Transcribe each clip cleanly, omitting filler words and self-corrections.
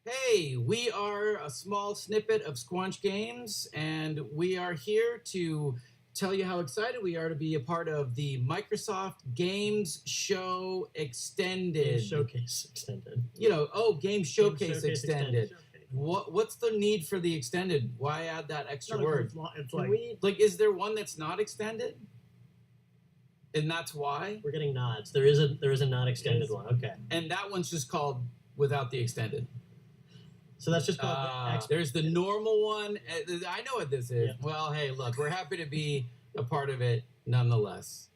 Hey, we are a small snippet of Squanch Games, and we are here to tell you how excited we are to be a part of the Microsoft Games Show Extended. Showcase Extended. Game Showcase Extended. What's the need for the extended? Why add that extra word? It's Is there one that's not extended? And that's why? We're getting nods. There is a not extended one. Okay. And that one's just called without the extended. So that's just called there's the normal one. I know what this is. Yeah. Well, hey, look, we're happy to be a part of it nonetheless.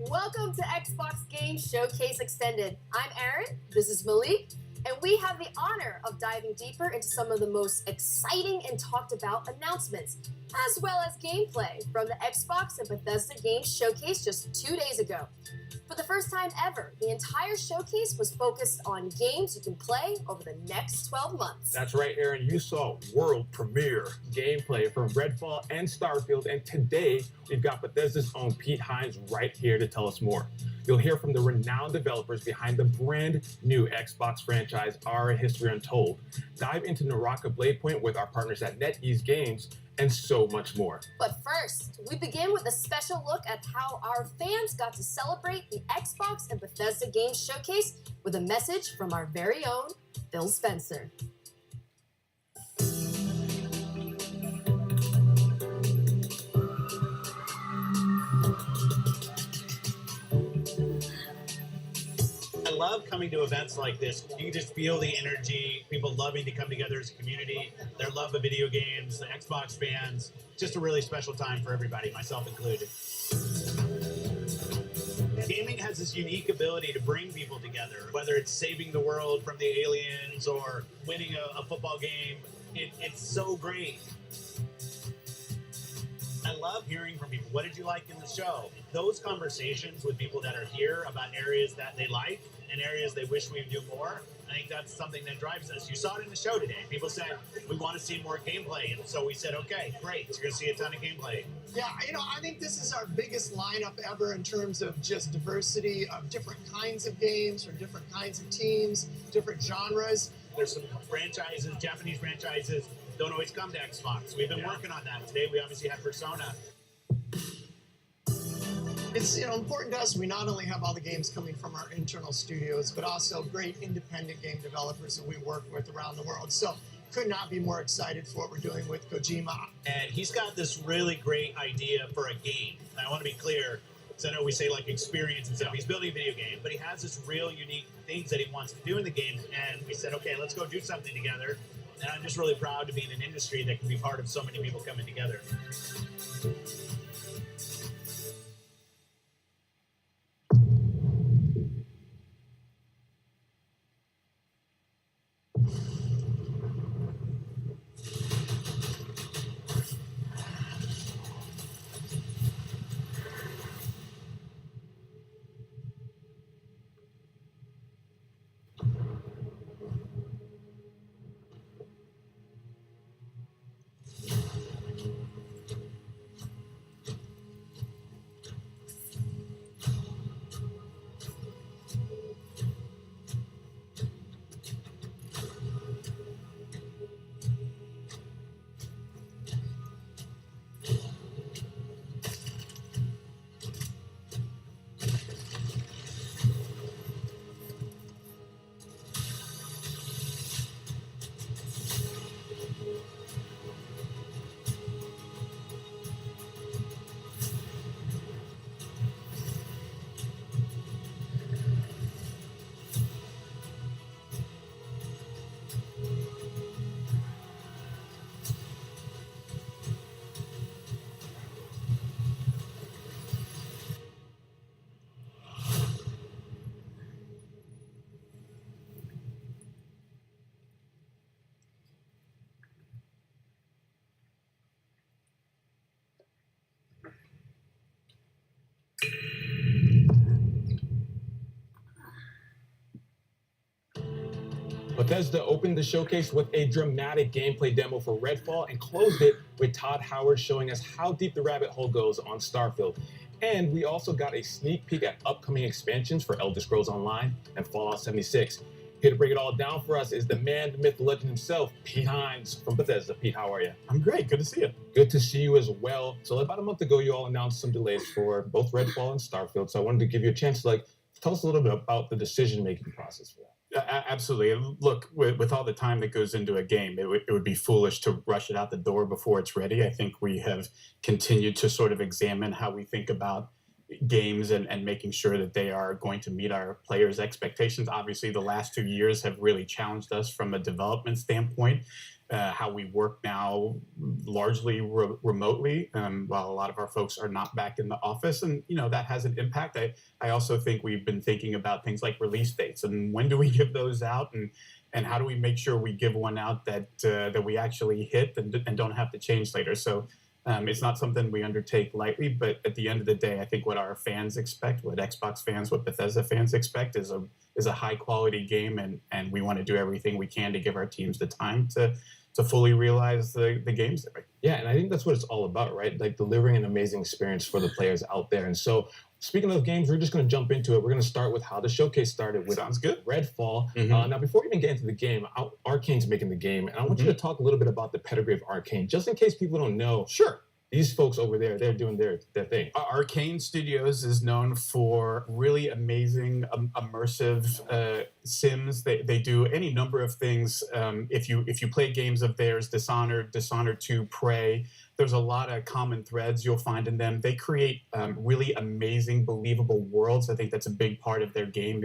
Welcome to Xbox Game Showcase Extended. I'm Aaron, this is Malik, and we have the honor of diving deeper into some of the most exciting and talked about announcements, as well as gameplay from the Xbox and Bethesda Games Showcase just 2 days ago. For the first time ever, the entire showcase was focused on games you can play over the next 12 months. That's right, Aaron. You saw world premiere gameplay from Redfall and Starfield, and today we've got Bethesda's own Pete Hines right here to tell us more. You'll hear from the renowned developers behind the brand new Xbox franchise, Our History Untold. Dive into Naraka Blade Point with our partners at NetEase Games, and so much more. But first, we begin with a special look at how our fans got to celebrate the Xbox and Bethesda Games Showcase with a message from our very own Phil Spencer. I love coming to events like this. You can just feel the energy, people loving to come together as a community, their love of video games, the Xbox fans. Just a really special time for everybody, myself included. Gaming has this unique ability to bring people together, whether it's saving the world from the aliens or winning a football game. It's so great. I love hearing from people. What did you like in the show? Those conversations with people that are here about areas that they like and areas they wish we would do more, I think that's something that drives us. You saw it in the show today. People said, we want to see more gameplay. And so we said, okay, great. You're going to see a ton of gameplay. Yeah, I think this is our biggest lineup ever in terms of just diversity of different kinds of games from different kinds of teams, different genres. There's some franchises, Japanese franchises, don't always come to Xbox. We've been working on that. Today we obviously had Persona. It's important to us. We not only have all the games coming from our internal studios, but also great independent game developers that we work with around the world. So could not be more excited for what we're doing with Kojima. And he's got this really great idea for a game. And I want to be clear, because I know we say like experience and stuff. He's building a video game, but he has this real unique things that he wants to do in the game. And we said, okay, let's go do something together. And I'm just really proud to be in an industry that can be part of so many people coming together. Bethesda opened the showcase with a dramatic gameplay demo for Redfall and closed it with Todd Howard showing us how deep the rabbit hole goes on Starfield. And we also got a sneak peek at upcoming expansions for Elder Scrolls Online and Fallout 76. Here to break it all down for us is the man, the myth, the legend himself, Pete Hines from Bethesda. Pete, how are you? I'm great. Good to see you. Good to see you as well. So about a month ago, you all announced some delays for both Redfall and Starfield. So I wanted to give you a chance to tell us a little bit about the decision-making process for that. Absolutely. Look, with all the time that goes into a game, it would be foolish to rush it out the door before it's ready. I think we have continued to sort of examine how we think about games and making sure that they are going to meet our players' expectations. Obviously, the last 2 years have really challenged us from a development standpoint. How we work now largely remotely, while a lot of our folks are not back in the office, and that has an impact. I also think we've been thinking about things like release dates and when do we give those out, and how do we make sure we give one out that we actually hit and don't have to change later. So it's not something we undertake lightly, but at the end of the day, I think what our fans expect, what Xbox fans, what Bethesda fans expect is a high quality game, and we want to do everything we can to give our teams the time to fully realize the games that Yeah, and I think that's what it's all about, right? Like delivering an amazing experience for the players out there. And so speaking of games, we're just going to jump into it. We're going to start with how the showcase started with Sounds good. Redfall. Mm-hmm. Now, before we even get into the game, Arcane's making the game, and I want you to talk a little bit about the pedigree of Arcane, just in case people don't know. Sure. These folks over there, they're doing their thing. Arcane Studios is known for really amazing, immersive sims. They do any number of things. If you play games of theirs, Dishonored 2, Prey, there's a lot of common threads you'll find in them. They create really amazing, believable worlds. I think that's a big part of their game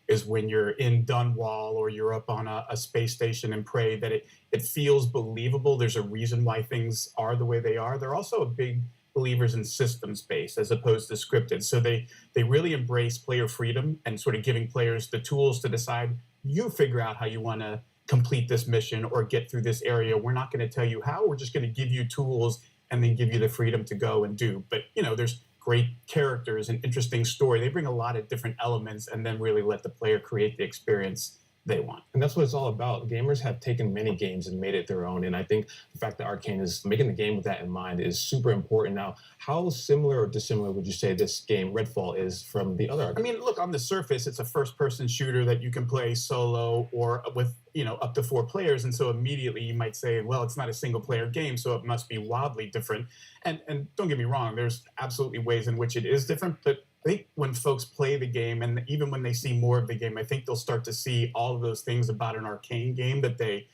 is when you're in Dunwall or you're up on a space station in Prey, that it feels believable. There's a reason why things are the way they are. They're also a big believers in systems-based as opposed to scripted. So they really embrace player freedom and sort of giving players the tools to decide, you figure out how you want to complete this mission or get through this area. We're not going to tell you how. We're just going to give you tools and then give you the freedom to go and do. But, there's great characters and interesting story. They bring a lot of different elements and then really let the player create the experience they want. And that's what it's all about. Gamers have taken many games and made it their own. And I think the fact that Arcane is making the game with that in mind is super important. Now, how similar or dissimilar would you say this game, Redfall, is from the other Arcane? I mean, look, on the surface, it's a first-person shooter that you can play solo or with, up to 4 players. And so immediately you might say, well, it's not a single-player game, so it must be wildly different. And don't get me wrong, there's absolutely ways in which it is different, but I think when folks play the game, and even when they see more of the game, I think they'll start to see all of those things about an Arcane game that they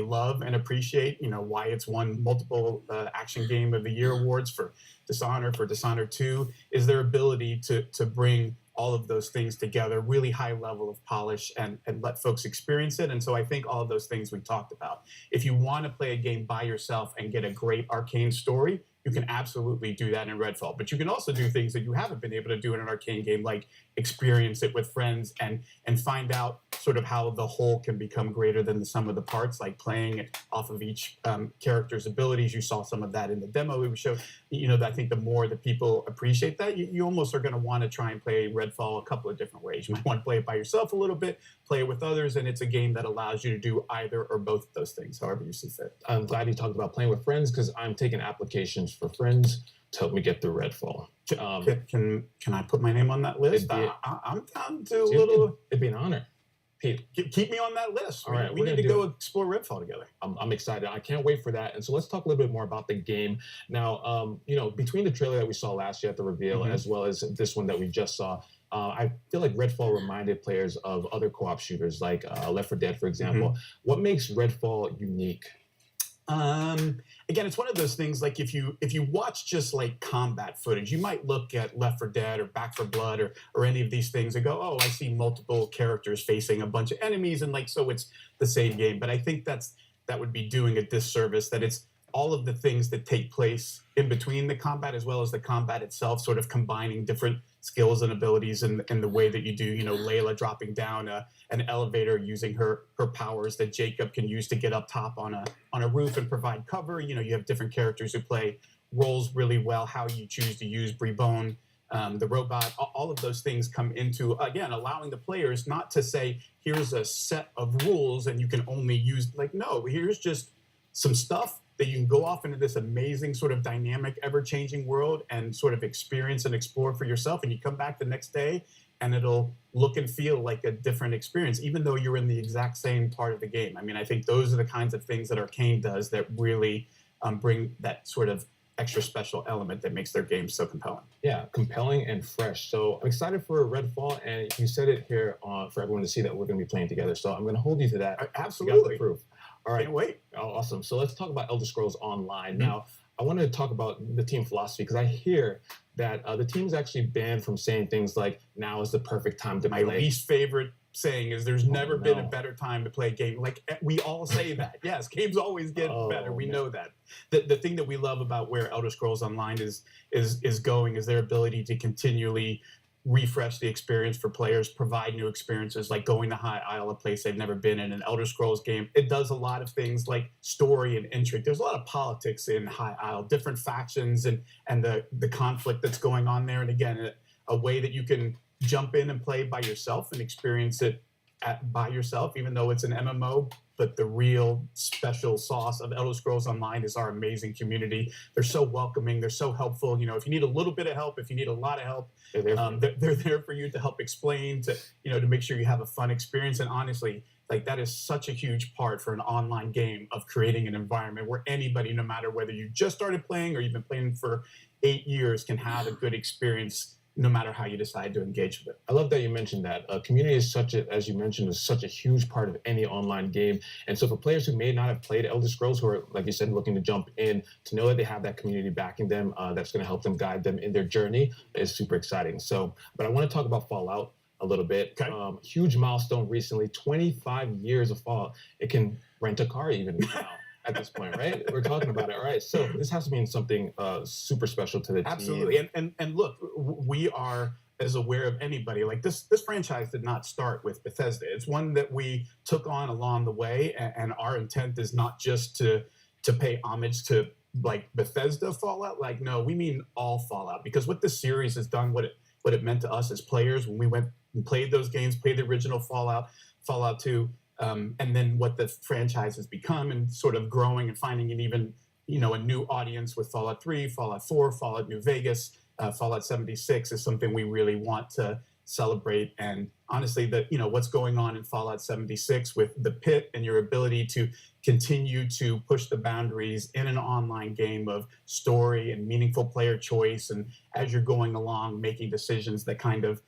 love and appreciate. Why it's won multiple Action Game of the Year awards for Dishonored 2, is their ability to bring all of those things together, really high level of polish, and let folks experience it. And so I think all of those things we talked about. If you want to play a game by yourself and get a great arcane story, you can absolutely do that in Redfall. But you can also do things that you haven't been able to do in an arcane game, like experience it with friends and find out sort of how the whole can become greater than the sum of the parts, like playing it off of each character's abilities. You saw some of that in the demo we showed. I think the more that people appreciate that, you almost are going to want to try and play Redfall a couple of different ways. You might want to play it by yourself a little bit, play it with others, and it's a game that allows you to do either or both of those things, however you see fit. I'm glad you talked about playing with friends, because I'm taking applications for friends to help me get through Redfall. Can I put my name on that list? I'm down to a little. It'd be an honor. Pete, keep me on that list. All right, we need to go explore Redfall together. I'm excited. I can't wait for that. And so let's talk a little bit more about the game. Now, between the trailer that we saw last year at the reveal, as well as this one that we just saw, I feel like Redfall reminded players of other co-op shooters, like Left 4 Dead, for example. What makes Redfall unique? Again, it's one of those things, like if you watch just like combat footage, you might look at Left 4 Dead or Back 4 Blood or any of these things and go, oh, I see multiple characters facing a bunch of enemies, and like, so it's the same game. But I think that would be doing a disservice, that it's all of the things that take place in between the combat as well as the combat itself, sort of combining different skills and abilities in the way that you do, Layla dropping down an elevator using her powers that Jacob can use to get up top on a roof and provide cover. You have different characters who play roles really well, how you choose to use Brebone, the robot. All of those things come into, again, allowing the players not to say, here's a set of rules and you can only use, like, no, here's just some stuff that you can go off into this amazing sort of dynamic, ever-changing world and sort of experience and explore for yourself. And you come back the next day and it'll look and feel like a different experience, even though you're in the exact same part of the game. I mean, I think those are the kinds of things that Arcane does that really bring that sort of extra special element that makes their game so compelling. Yeah, compelling and fresh. So I'm excited for Redfall, and you said it here for everyone to see that we're going to be playing together. So I'm going to hold you to that. Absolutely. You got the proof. All right. Can't wait. Oh, awesome. So let's talk about Elder Scrolls Online. Now, I wanted to talk about the team philosophy, because I hear that the team is actually banned from saying things like, now is the perfect time to play. My least favorite saying is, there's never been a better time to play a game. Like, we all say that. Yes, games always get better. We know that. The thing that we love about where Elder Scrolls Online is going is their ability to continually refresh the experience for players, provide new experiences, like going to High Isle, a place they've never been in an Elder Scrolls game. It does a lot of things like story and intrigue. There's a lot of politics in High Isle, different factions and the conflict that's going on there. And again, a way that you can jump in and play by yourself and experience it by yourself, even though it's an MMO. But the real special sauce of Elder Scrolls Online is our amazing community. They're so welcoming. They're so helpful. If you need a little bit of help, if you need a lot of help, they're there for you to help explain, to make sure you have a fun experience. And honestly, like, that is such a huge part for an online game, of creating an environment where anybody, no matter whether you just started playing or you've been playing for 8 years, can have a good experience, no matter how you decide to engage with it. I love that you mentioned that. Community is as you mentioned, is such a huge part of any online game. And so for players who may not have played Elder Scrolls, who are, like you said, looking to jump in, to know that they have that community backing them, that's going to help them, guide them in their journey, is super exciting. So, but I want to talk about Fallout a little bit. Okay. Huge milestone recently, 25 years of Fallout. It can rent a car even now. At this point, right? We're talking about it. All right. So this has to mean something super special to the team. Absolutely. And look, we are as aware of anybody. Like, this franchise did not start with Bethesda. It's one that we took on along the way, and our intent is not just to pay homage to, like, Bethesda Fallout. Like, no, we mean all Fallout, because what this series has done, what it meant to us as players when we went and played those games, played the original Fallout 2, and then what the franchise has become, and sort of growing and finding an even, a new audience with Fallout 3, Fallout 4, Fallout New Vegas, Fallout 76 is something we really want to celebrate. And honestly, what's going on in Fallout 76 with the pit and your ability to continue to push the boundaries in an online game of story and meaningful player choice, and as you're going along, making decisions that kind of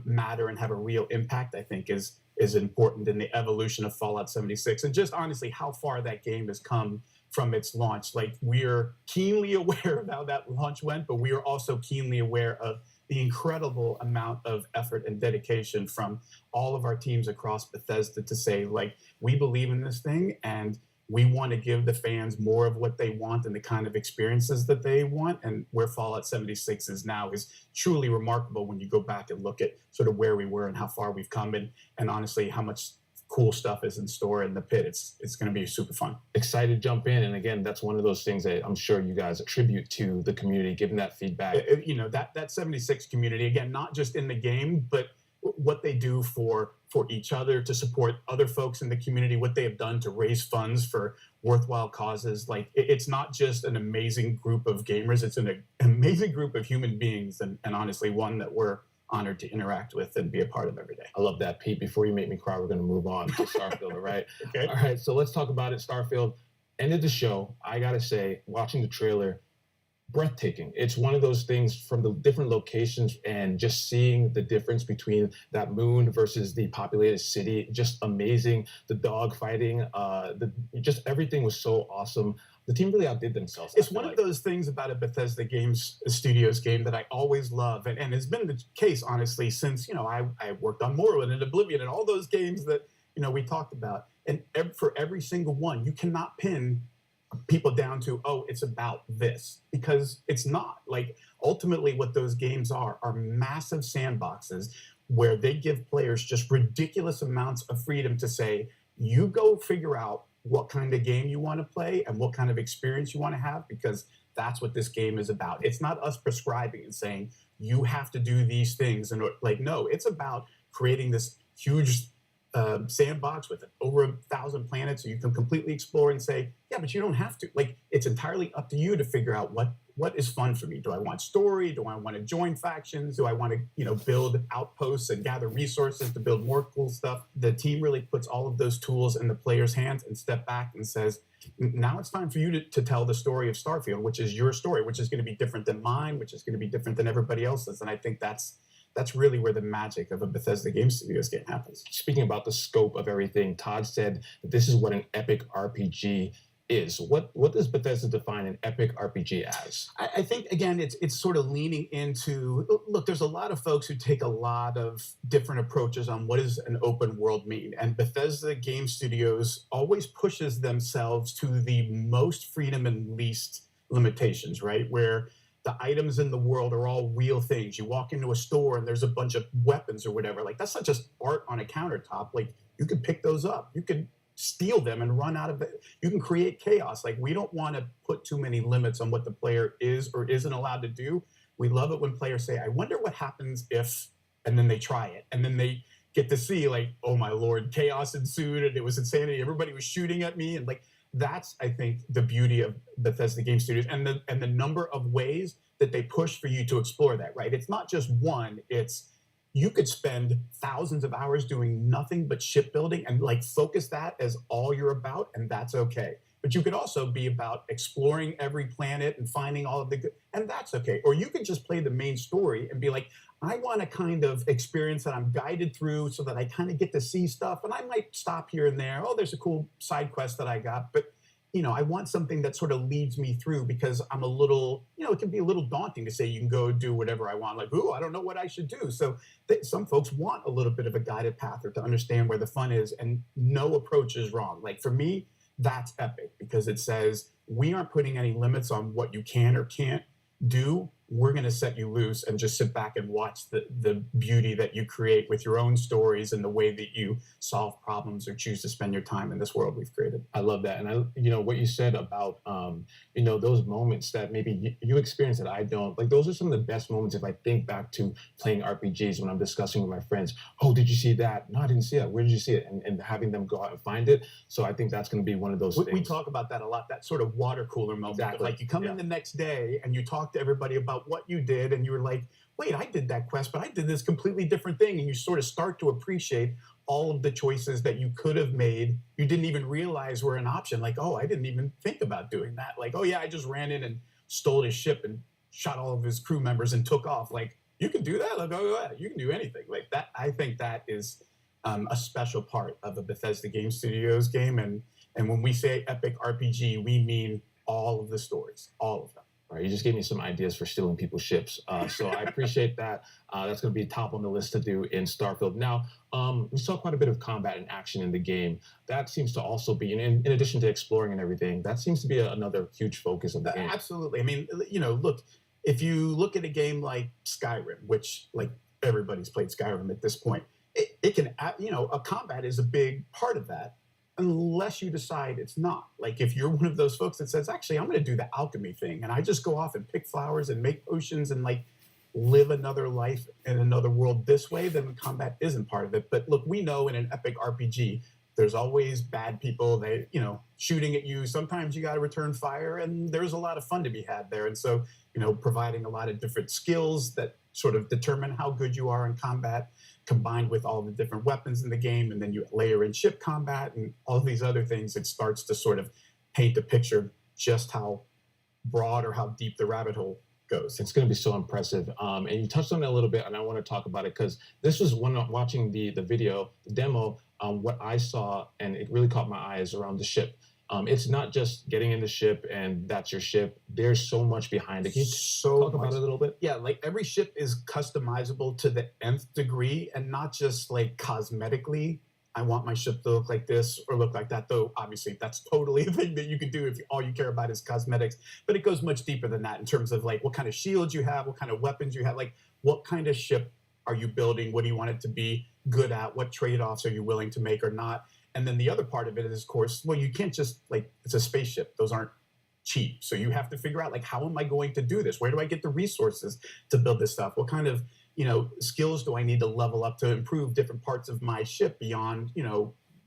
matter and have a real impact, I think is important in the evolution of Fallout 76. And just honestly, how far that game has come from its launch. Like, we're keenly aware of how that launch went, but we are also keenly aware of the incredible amount of effort and dedication from all of our teams across Bethesda to say, like, we believe in this thing and we want to give the fans more of what they want and the kind of experiences that they want. And where Fallout 76 is now is truly remarkable when you go back and look at sort of where we were and how far we've come, and honestly, how much cool stuff is in store in the pit. It's going to be super fun. Excited to jump in. And again, that's one of those things that I'm sure you guys attribute to the community, giving that feedback. You know, that 76 community, again, not just in the game, but what they do for each other, to support other folks in the community, what they have done to raise funds for worthwhile causes. Like, it's not just an amazing group of gamers, it's an amazing group of human beings, and honestly, one that we're honored to interact with and be a part of every day. I love that, Pete. Before you make me cry, we're going to move on to Starfield, all right? Okay. All right, so let's talk about it. Starfield, ended the show. I got to say, watching the trailer, breathtaking. It's one of those things from the different locations and just seeing the difference between that moon versus the populated city, just amazing. The dog fighting, just everything was so awesome. The team really outdid themselves. It's one of those things about a Bethesda Studios game that I always love, and has been the case, honestly, since, you know, I worked on Morrowind and Oblivion and all those games that, you know, we talked about. And for every single one, you cannot pin people down to, oh, it's about this, because it's not. Like, ultimately what those games are massive sandboxes where they give players just ridiculous amounts of freedom to say, you go figure out what kind of game you want to play and what kind of experience you want to have, because that's what this game is about. It's not us prescribing and saying, you have to do these things. And like, no, it's about creating this huge sandbox with over 1,000 planets so you can completely explore and say, yeah, but you don't have to. Like, it's entirely up to you to figure out what is fun for me. Do I want story? Do I want to join factions? Do I want to, you know, build outposts and gather resources to build more cool stuff? The team really puts all of those tools in the player's hands and step back and says, now it's time for you to tell the story of Starfield, which is your story, which is going to be different than mine, which is going to be different than everybody else's. And I think that's really where the magic of a Bethesda Game Studios game happens. Speaking about the scope of everything, Todd said that this is what an epic RPG is. What does Bethesda define an epic RPG as? I think, again, it's sort of leaning into, look, there's a lot of folks who take a lot of different approaches on what does an open world mean. And Bethesda Game Studios always pushes themselves to the most freedom and least limitations, right? Where the items in the world are all real things. You walk into a store and there's a bunch of weapons or whatever. Like, that's not just art on a countertop. Like, you could pick those up. You could steal them and run out of it. You can create chaos. Like, we don't want to put too many limits on what the player is or isn't allowed to do. We love it when players say, I wonder what happens if, and then they try it. And then they get to see, like, oh my Lord, chaos ensued and it was insanity. Everybody was shooting at me. And like, that's, I think, the beauty of Bethesda Game Studios and the number of ways that they push for you to explore that, right? It's not just one, it's you could spend thousands of hours doing nothing but shipbuilding and like focus that as all you're about, and that's okay. But you could also be about exploring every planet and finding all of the good, and that's okay. Or you could just play the main story and be like, I want a kind of experience that I'm guided through so that I kind of get to see stuff, and I might stop here and there. Oh, there's a cool side quest that I got, but you know, I want something that sort of leads me through, because I'm a little, you know, it can be a little daunting to say you can go do whatever I want. Like, ooh, I don't know what I should do. So some folks want a little bit of a guided path or to understand where the fun is, and no approach is wrong. Like, for me, that's epic, because it says we aren't putting any limits on what you can or can't do. We're going to set you loose and just sit back and watch the beauty that you create with your own stories and the way that you solve problems or choose to spend your time in this world we've created. I love that. And you know, what you said about, you know, those moments that maybe you experience that I don't, like, those are some of the best moments if I think back to playing RPGs when I'm discussing with my friends. Oh, did you see that? No, I didn't see that. Where did you see it? And having them go out and find it. So I think that's going to be one of those things. We talk about that a lot, that sort of water cooler moment. Exactly. Like, you come in the next day and you talk to everybody about what you did, and you were like, wait, I did that quest, but I did this completely different thing. And you sort of start to appreciate all of the choices that you could have made. You didn't even realize were an option. Like, oh, I didn't even think about doing that. Like, oh yeah, I just ran in and stole his ship and shot all of his crew members and took off. Like, you can do that? Like, oh yeah, you can do anything. Like that. I think that is a special part of a Bethesda Game Studios game. And when we say epic RPG, we mean all of the stories, all of them. All right, you just gave me some ideas for stealing people's ships. So I appreciate that. That's going to be top on the list to do in Starfield. Now, we saw quite a bit of combat and action in the game. That seems to also be, in addition to exploring and everything, that seems to be another huge focus of the game. Absolutely. I mean, look, if you look at a game like Skyrim, which like everybody's played Skyrim at this point, it can, a combat is a big part of that. Unless you decide it's not. Like if you're one of those folks that says, actually, I'm going to do the alchemy thing and I just go off and pick flowers and make potions and like live another life in another world this way, then combat isn't part of it. But look, we know in an epic RPG, there's always bad people, shooting at you. Sometimes you got to return fire, and there's a lot of fun to be had there. And so, providing a lot of different skills that sort of determine how good you are in combat, combined with all the different weapons in the game, and then you layer in ship combat and all of these other things, it starts to sort of paint a picture just how broad or how deep the rabbit hole goes. It's going to be so impressive. And you touched on it a little bit, and I want to talk about it because this was when watching the video, the demo, what I saw, and it really caught my eye is around the ship. It's not just getting in the ship and that's your ship. There's so much behind it. Can you talk about it a little bit? Yeah, like every ship is customizable to the nth degree, and not just like cosmetically. I want my ship to look like this or look like that, though obviously that's totally a thing that you could do if all you care about is cosmetics. But it goes much deeper than that in terms of like what kind of shields you have, what kind of weapons you have, like what kind of ship are you building? What do you want it to be good at? What trade-offs are you willing to make or not? And then the other part of it is, of course, well, you can't just it's a spaceship. Those aren't cheap. So you have to figure out how am I going to do this? Where do I get the resources to build this stuff? What kind of, skills do I need to level up to improve different parts of my ship beyond,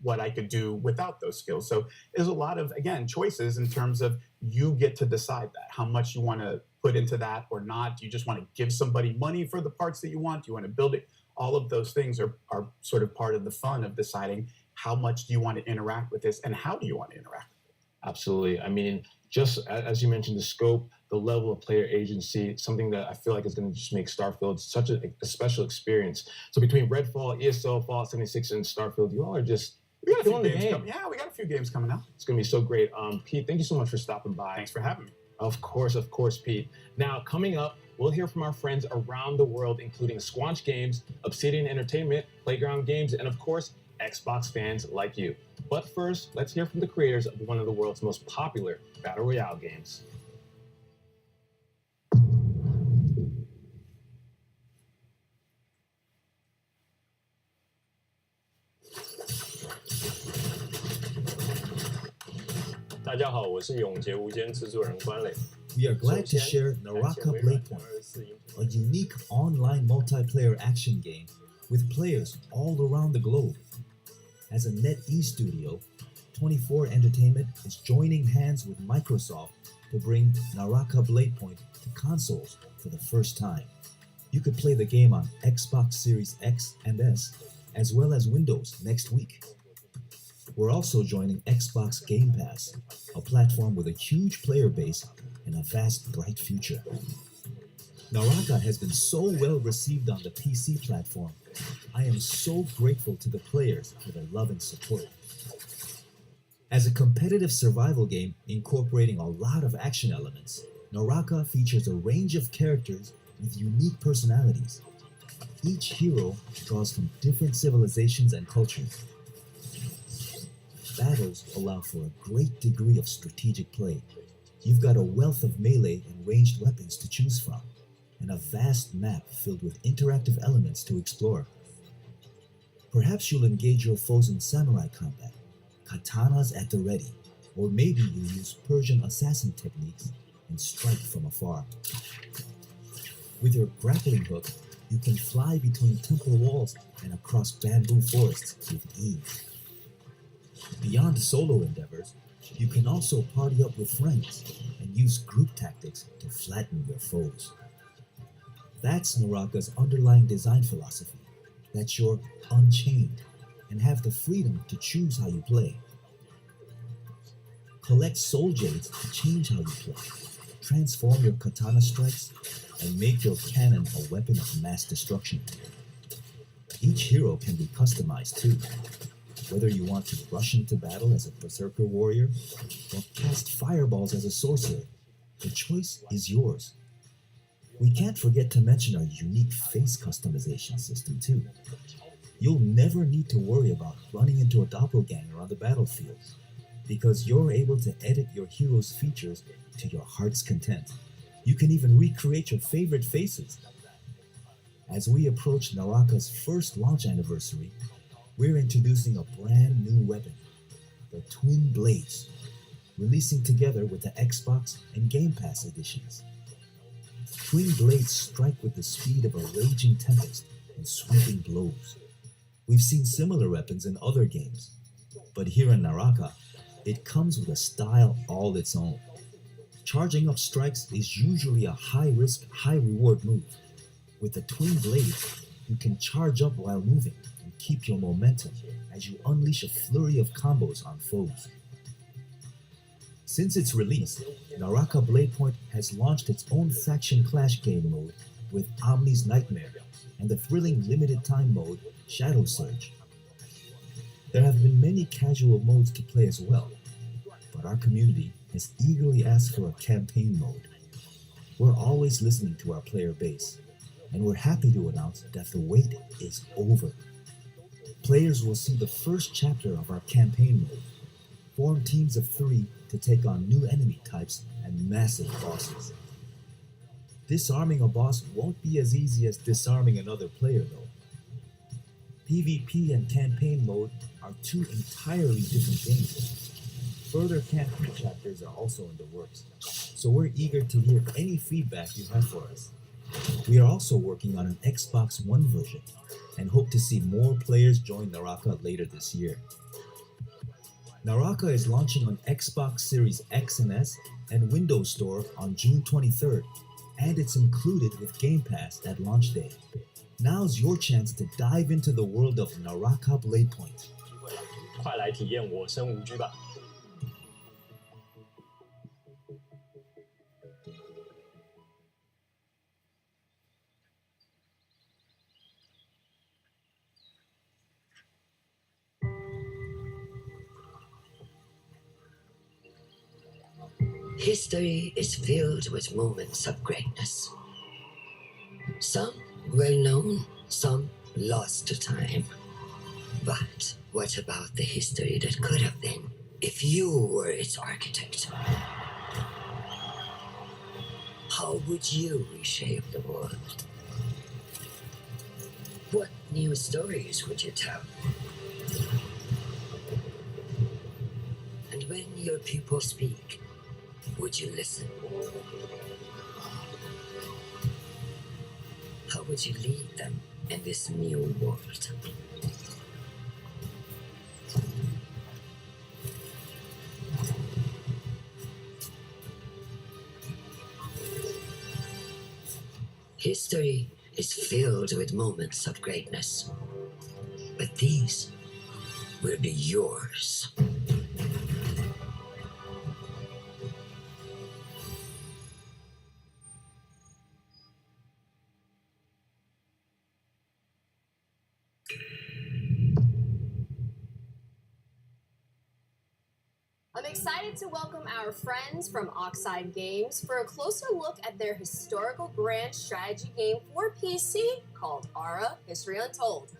what I could do without those skills? So there's a lot of, again, choices in terms of you get to decide that, how much you want to put into that or not. Do you just want to give somebody money for the parts that you want? Do you want to build it? All of those things are sort of part of the fun of deciding how much do you want to interact with this and how do you want to interact with it? Absolutely. I mean, just as you mentioned, the scope, the level of player agency, something that I feel like is going to just make Starfield such a special experience. So between Redfall, ESO, Fallout 76, and Starfield, you all are just we got a few games coming out. It's going to be so great. Pete, thank you so much for stopping by. Thanks for having me. Of course, Pete. Now, coming up, we'll hear from our friends around the world, including Squanch Games, Obsidian Entertainment, Playground Games, and of course, Xbox fans like you. But first, let's hear from the creators of one of the world's most popular Battle Royale games. We are glad to share Naraka Bladepoint, a unique online multiplayer action game with players all around the globe. As a NetEase studio, 24 Entertainment is joining hands with Microsoft to bring Naraka Bladepoint to consoles for the first time. You could play the game on Xbox Series X and S, as well as Windows next week. We're also joining Xbox Game Pass, a platform with a huge player base and a vast, bright future. Naraka has been so well received on the PC platform. I am so grateful to the players for their love and support. As a competitive survival game incorporating a lot of action elements, Naraka features a range of characters with unique personalities. Each hero draws from different civilizations and cultures. Battles allow for a great degree of strategic play. You've got a wealth of melee and ranged weapons to choose from, and a vast map filled with interactive elements to explore. Perhaps you'll engage your foes in samurai combat, katanas at the ready, or maybe you'll use Persian assassin techniques and strike from afar. With your grappling hook, you can fly between temple walls and across bamboo forests with ease. Beyond solo endeavors, you can also party up with friends and use group tactics to flatten your foes. That's Naraka's underlying design philosophy, that you're unchained and have the freedom to choose how you play. Collect soul jades to change how you play, transform your katana strikes, and make your cannon a weapon of mass destruction. Each hero can be customized too, whether you want to rush into battle as a berserker warrior or cast fireballs as a sorcerer. The choice is yours. We can't forget to mention our unique face customization system too. You'll never need to worry about running into a doppelganger on the battlefield, because you're able to edit your hero's features to your heart's content. You can even recreate your favorite faces. As we approach Naraka's first launch anniversary, we're introducing a brand new weapon, the Twin Blades, releasing together with the Xbox and Game Pass editions. Twin Blades strike with the speed of a raging tempest and sweeping blows. We've seen similar weapons in other games, but here in Naraka, it comes with a style all its own. Charging up strikes is usually a high-risk, high-reward move. With the Twin Blades, you can charge up while moving and keep your momentum as you unleash a flurry of combos on foes. Since its release, Naraka Bladepoint has launched its own faction clash game mode with Omni's Nightmare and the thrilling limited-time mode Shadow Surge. There have been many casual modes to play as well, but our community has eagerly asked for a campaign mode. We're always listening to our player base, and we're happy to announce that the wait is over. Players will see the first chapter of our campaign mode, form teams of 3 to take on new enemy types and massive bosses. Disarming a boss won't be as easy as disarming another player though. PvP and campaign mode are 2 entirely different games. Further campaign chapters are also in the works, so we're eager to hear any feedback you have for us. We are also working on an Xbox One version and hope to see more players join Naraka later this year. Naraka is launching on Xbox Series X and S and Windows Store on June 23rd, and it's included with Game Pass at launch day. Now's your chance to dive into the world of Naraka Bladepoint. 快来体验我生无拘吧！ History is filled with moments of greatness. Some well known, some lost to time. But what about the history that could have been if you were its architect? How would you reshape the world? What new stories would you tell? And when your people speak, would you listen? How would you lead them in this new world? History is filled with moments of greatness, but these will be yours. I'm excited to welcome our friends from Oxide Games for a closer look at their historical grand strategy game for PC called Aura History Untold.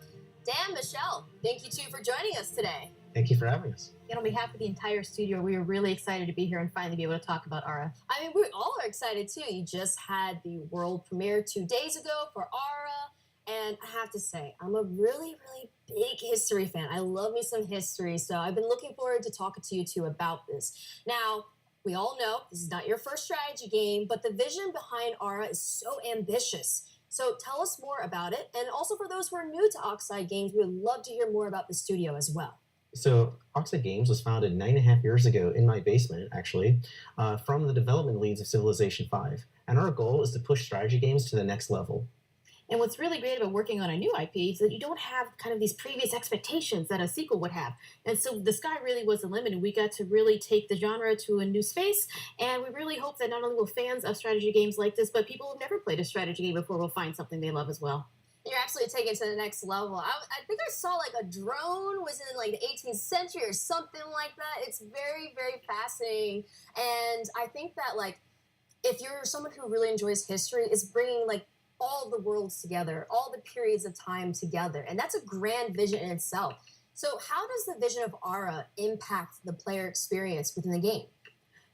Dan, Michelle, thank you two for joining us today. Thank you for having us. And on behalf of the entire studio, we are really excited to be here and finally be able to talk about Aura. I mean, we all are excited too. You just had the world premiere 2 days ago for Aura. And I have to say, I'm a really, really big history fan. I love me some history, so I've been looking forward to talking to you two about this. Now, we all know this is not your first strategy game, but the vision behind Aura is so ambitious. So tell us more about it. And also for those who are new to Oxide Games, we would love to hear more about the studio as well. So Oxide Games was founded 9.5 years ago in my basement, actually, from the development leads of Civilization V. And our goal is to push strategy games to the next level. And what's really great about working on a new IP is that you don't have kind of these previous expectations that a sequel would have. And so the sky really was the limit, and we got to really take the genre to a new space. And we really hope that not only will fans of strategy games like this, but people who've never played a strategy game before will find something they love as well. You're absolutely taking it to the next level. I think I saw like a drone was in like the 18th century or something like that. It's very, very fascinating. And I think that like if you're someone who really enjoys history, it's bringing like all the worlds together, all the periods of time together. And that's a grand vision in itself. So how does the vision of Aura impact the player experience within the game?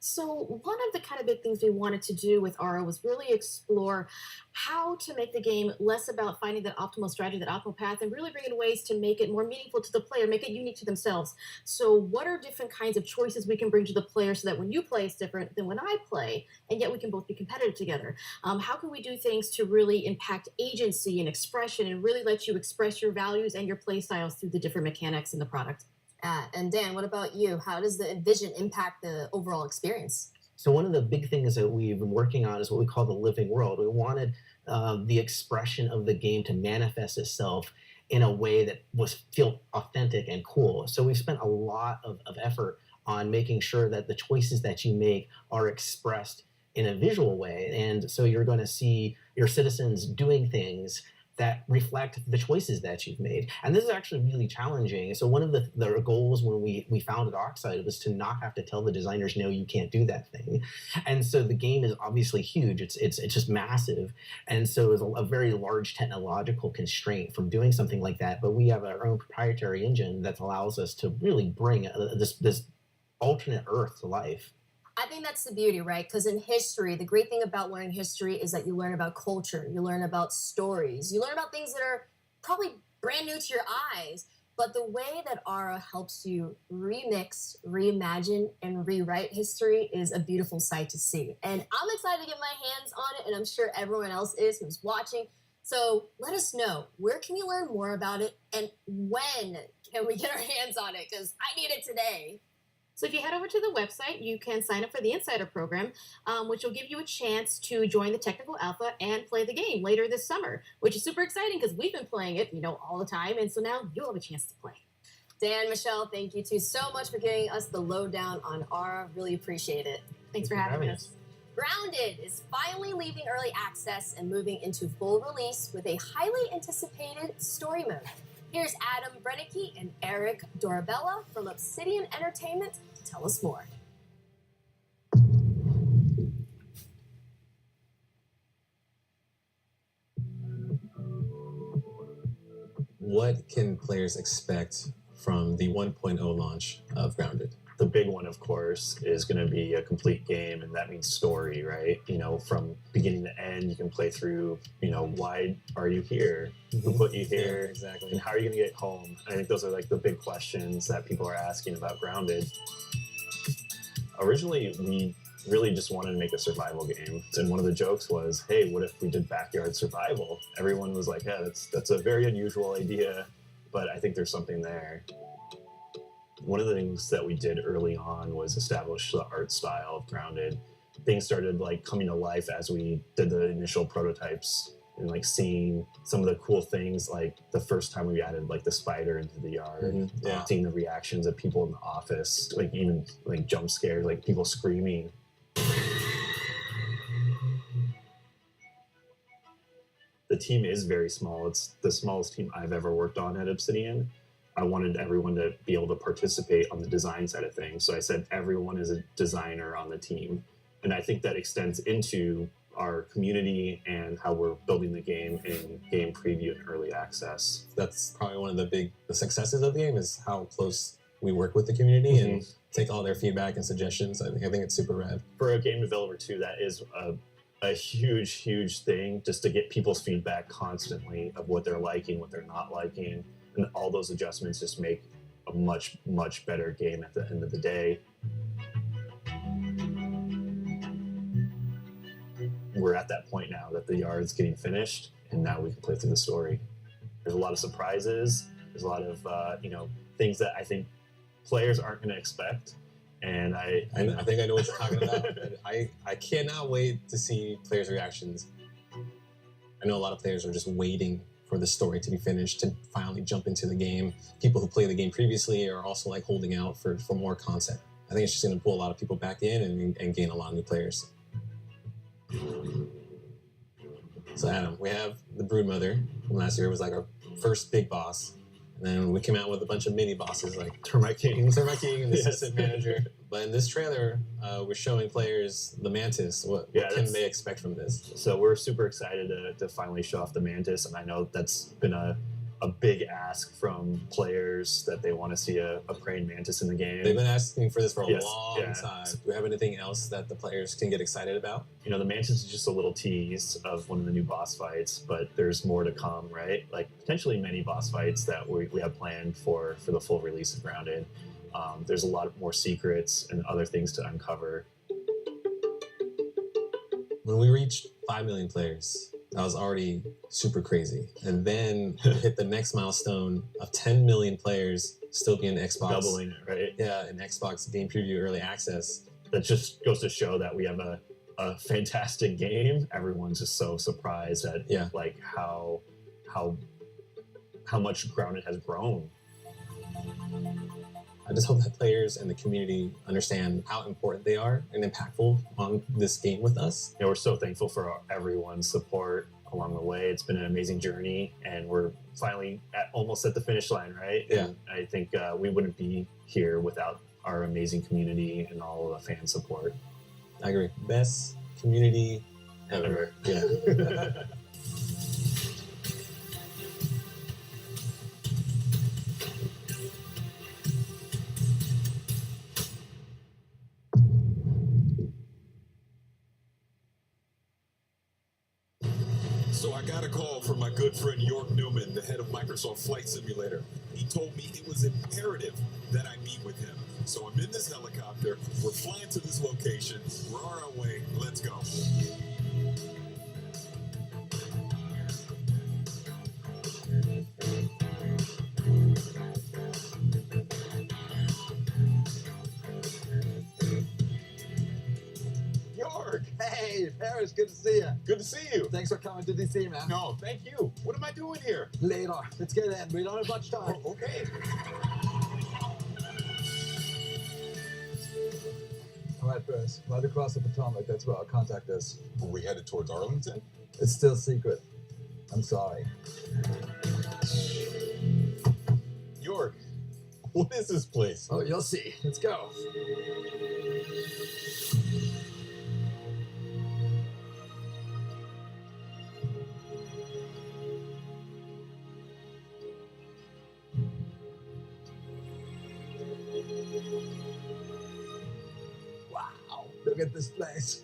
So one of the kind of big things we wanted to do with Aura was really explore how to make the game less about finding that optimal strategy, that optimal path, and really bring in ways to make it more meaningful to the player, make it unique to themselves. So what are different kinds of choices we can bring to the player so that when you play, it's different than when I play, and yet we can both be competitive together? How can we do things to really impact agency and expression and really let you express your values and your play styles through the different mechanics in the product? And Dan, what about you? How does the vision impact the overall experience? So one of the big things that we've been working on is what we call the living world. We wanted the expression of the game to manifest itself in a way that feel authentic and cool. So we've spent a lot of effort on making sure that the choices that you make are expressed in a visual way. And so you're going to see your citizens doing things that reflect the choices that you've made. And this is actually really challenging. So one of the goals when we founded Oxide was to not have to tell the designers, no, you can't do that thing. And so the game is obviously huge. It's just massive. And so it's a very large technological constraint from doing something like that. But we have our own proprietary engine that allows us to really bring this alternate Earth to life. I think that's the beauty, right? Because in history, the great thing about learning history is that you learn about culture, you learn about stories, you learn about things that are probably brand new to your eyes. But the way that Aura helps you remix, reimagine, and rewrite history is a beautiful sight to see. And I'm excited to get my hands on it, and I'm sure everyone else is who's watching. So let us know, where can we learn more about it, and when can we get our hands on it? Because I need it today. So if you head over to the website, you can sign up for the Insider program, which will give you a chance to join the technical alpha and play the game later this summer, which is super exciting because we've been playing it, all the time. And so now you'll have a chance to play. Dan, Michelle, thank you two so much for giving us the lowdown on Aura. Really appreciate it. Thanks for having us. Grounded is finally leaving early access and moving into full release with a highly anticipated story mode. Here's Adam Brennicke and Eric Dorabella from Obsidian Entertainment to tell us more. What can players expect from the 1.0 launch of Grounded? The big one, of course, is going to be a complete game, and that means story, right? From beginning to end, you can play through, why are you here? Who put you here? Yeah, exactly. And how are you going to get home? I think those are like the big questions that people are asking about Grounded. Originally, we really just wanted to make a survival game. And one of the jokes was, hey, what if we did backyard survival? Everyone was like, yeah, that's a very unusual idea, but I think there's something there. One of the things that we did early on was establish the art style of Grounded. Things started coming to life as we did the initial prototypes and seeing some of the cool things, like the first time we added the spider into the yard, seeing the reactions of people in the office, even jump scares, people screaming. The team is very small. It's the smallest team I've ever worked on at Obsidian. I wanted everyone to be able to participate on the design side of things. So I said everyone is a designer on the team. And I think that extends into our community and how we're building the game in game preview and early access. That's probably one of the successes of the game, is how close we work with the community and take all their feedback and suggestions. I think it's super rad. For a game developer too, that is a huge, huge thing, just to get people's feedback constantly of what they're liking, what they're not liking. And all those adjustments just make a much, much better game at the end of the day. We're at that point now that the yard's getting finished, and now we can play through the story. There's a lot of surprises. There's a lot of things that I think players aren't going to expect. And I think I know what you're talking about. I cannot wait to see players' reactions. I know a lot of players are just waiting for the story to be finished to finally jump into the game. People who played the game previously are also holding out for more content. I think it's just going to pull a lot of people back in and gain a lot of new players. So Adam, we have the Broodmother from last year. It was our first big boss. And then we came out with a bunch of mini bosses like Termite King and the assistant manager. But in this trailer, we're showing players the Mantis. What can they expect from this? So we're super excited to finally show off the Mantis, and I know that's been a big ask from players that they want to see a praying mantis in the game. They've been asking for this for a long time. Do we have anything else that the players can get excited about? You know, the mantis is just a little tease of one of the new boss fights, but there's more to come, right? Like potentially many boss fights that we have planned for the full release of Grounded. There's a lot more secrets and other things to uncover. When we reached 5 million players, that was already super crazy. And then we hit the next milestone of 10 million players still being Xbox. Doubling it, right? Yeah, in Xbox Game Preview Early Access. That just goes to show that we have a fantastic game. Everyone's just so surprised at like how much Grounded has grown. I just hope that players and the community understand how important they are and impactful on this game with us. Yeah, we're so thankful for everyone's support along the way. It's been an amazing journey, and we're finally almost at the finish line, right? Yeah. And I think we wouldn't be here without our amazing community and all of the fan support. I agree. Best community ever. Yeah. So I got a call from my good friend York Newman, the head of Microsoft Flight Simulator. He told me it was imperative that I meet with him. So I'm in this helicopter, we're flying to this location, we're on our way, let's go. York! Hey, Paris, good to see you. Good to see you. Thanks for coming to DC, man. No, thank you. What am I doing here? Later. Let's get in. We don't have much time. Oh, okay. All right, Paris. Right across the Potomac. That's where our contact is. Are we headed towards Arlington? It's still secret. I'm sorry. York, what is this place? Oh, you'll see. Let's go. Wow, look at this place.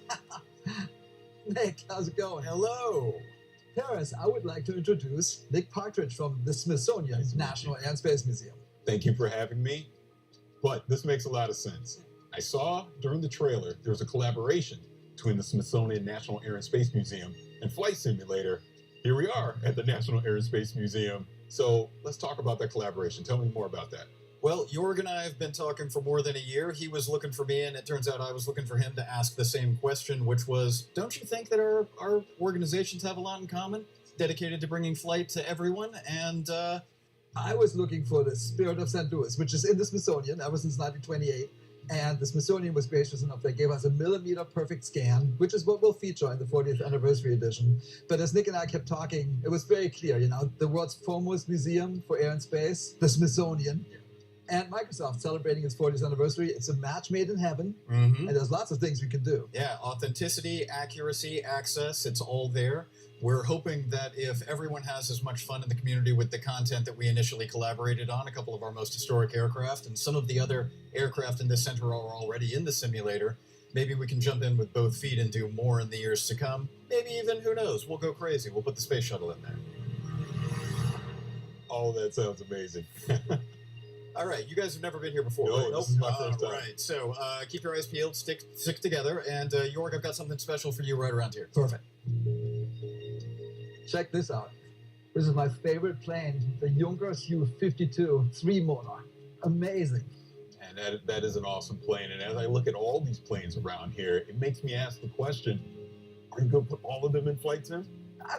Nick, how's it going? Hello. Paris, I would like to introduce Nick Partridge from the Smithsonian National Air and Space Museum. Thank you for having me. But this makes a lot of sense. I saw during the trailer there was a collaboration between the Smithsonian National Air and Space Museum and Flight Simulator. Here we are at the National Air and Space Museum. So let's talk about that collaboration. Tell me more about that. Well, Jorg and I have been talking for more than a year. He was looking for me, and it turns out I was looking for him to ask the same question, which was, don't you think that our organizations have a lot in common? Dedicated to bringing flight to everyone, and I was looking for the Spirit of St. Louis, which is in the Smithsonian ever since 1928. And the Smithsonian was gracious enough. They gave us a millimeter perfect scan, which is what we'll feature in the 40th anniversary edition. But as Nick and I kept talking, it was very clear, you know, the world's foremost museum for air and space, the Smithsonian, and Microsoft celebrating its 40th anniversary. It's a match made in heaven, and there's lots of things we can do. Yeah, authenticity, accuracy, access, it's all there. We're hoping that if everyone has as much fun in the community with the content that we initially collaborated on, a couple of our most historic aircraft, and some of the other aircraft in this center are already in the simulator, maybe we can jump in with both feet and do more in the years to come. Maybe even, who knows, we'll go crazy. We'll put the space shuttle in there. Oh, that sounds amazing. All right, you guys have never been here before, No, right? this is my first time. All right, so keep your eyes peeled, stick together, and Jorg, I've got something special for you right around here. Perfect. Check this out. This is my favorite plane, the Junkers Ju-52 3-motor. Amazing. And that is an awesome plane. And as I look at all these planes around here, it makes me ask the question, are you going to put all of them in flight sim?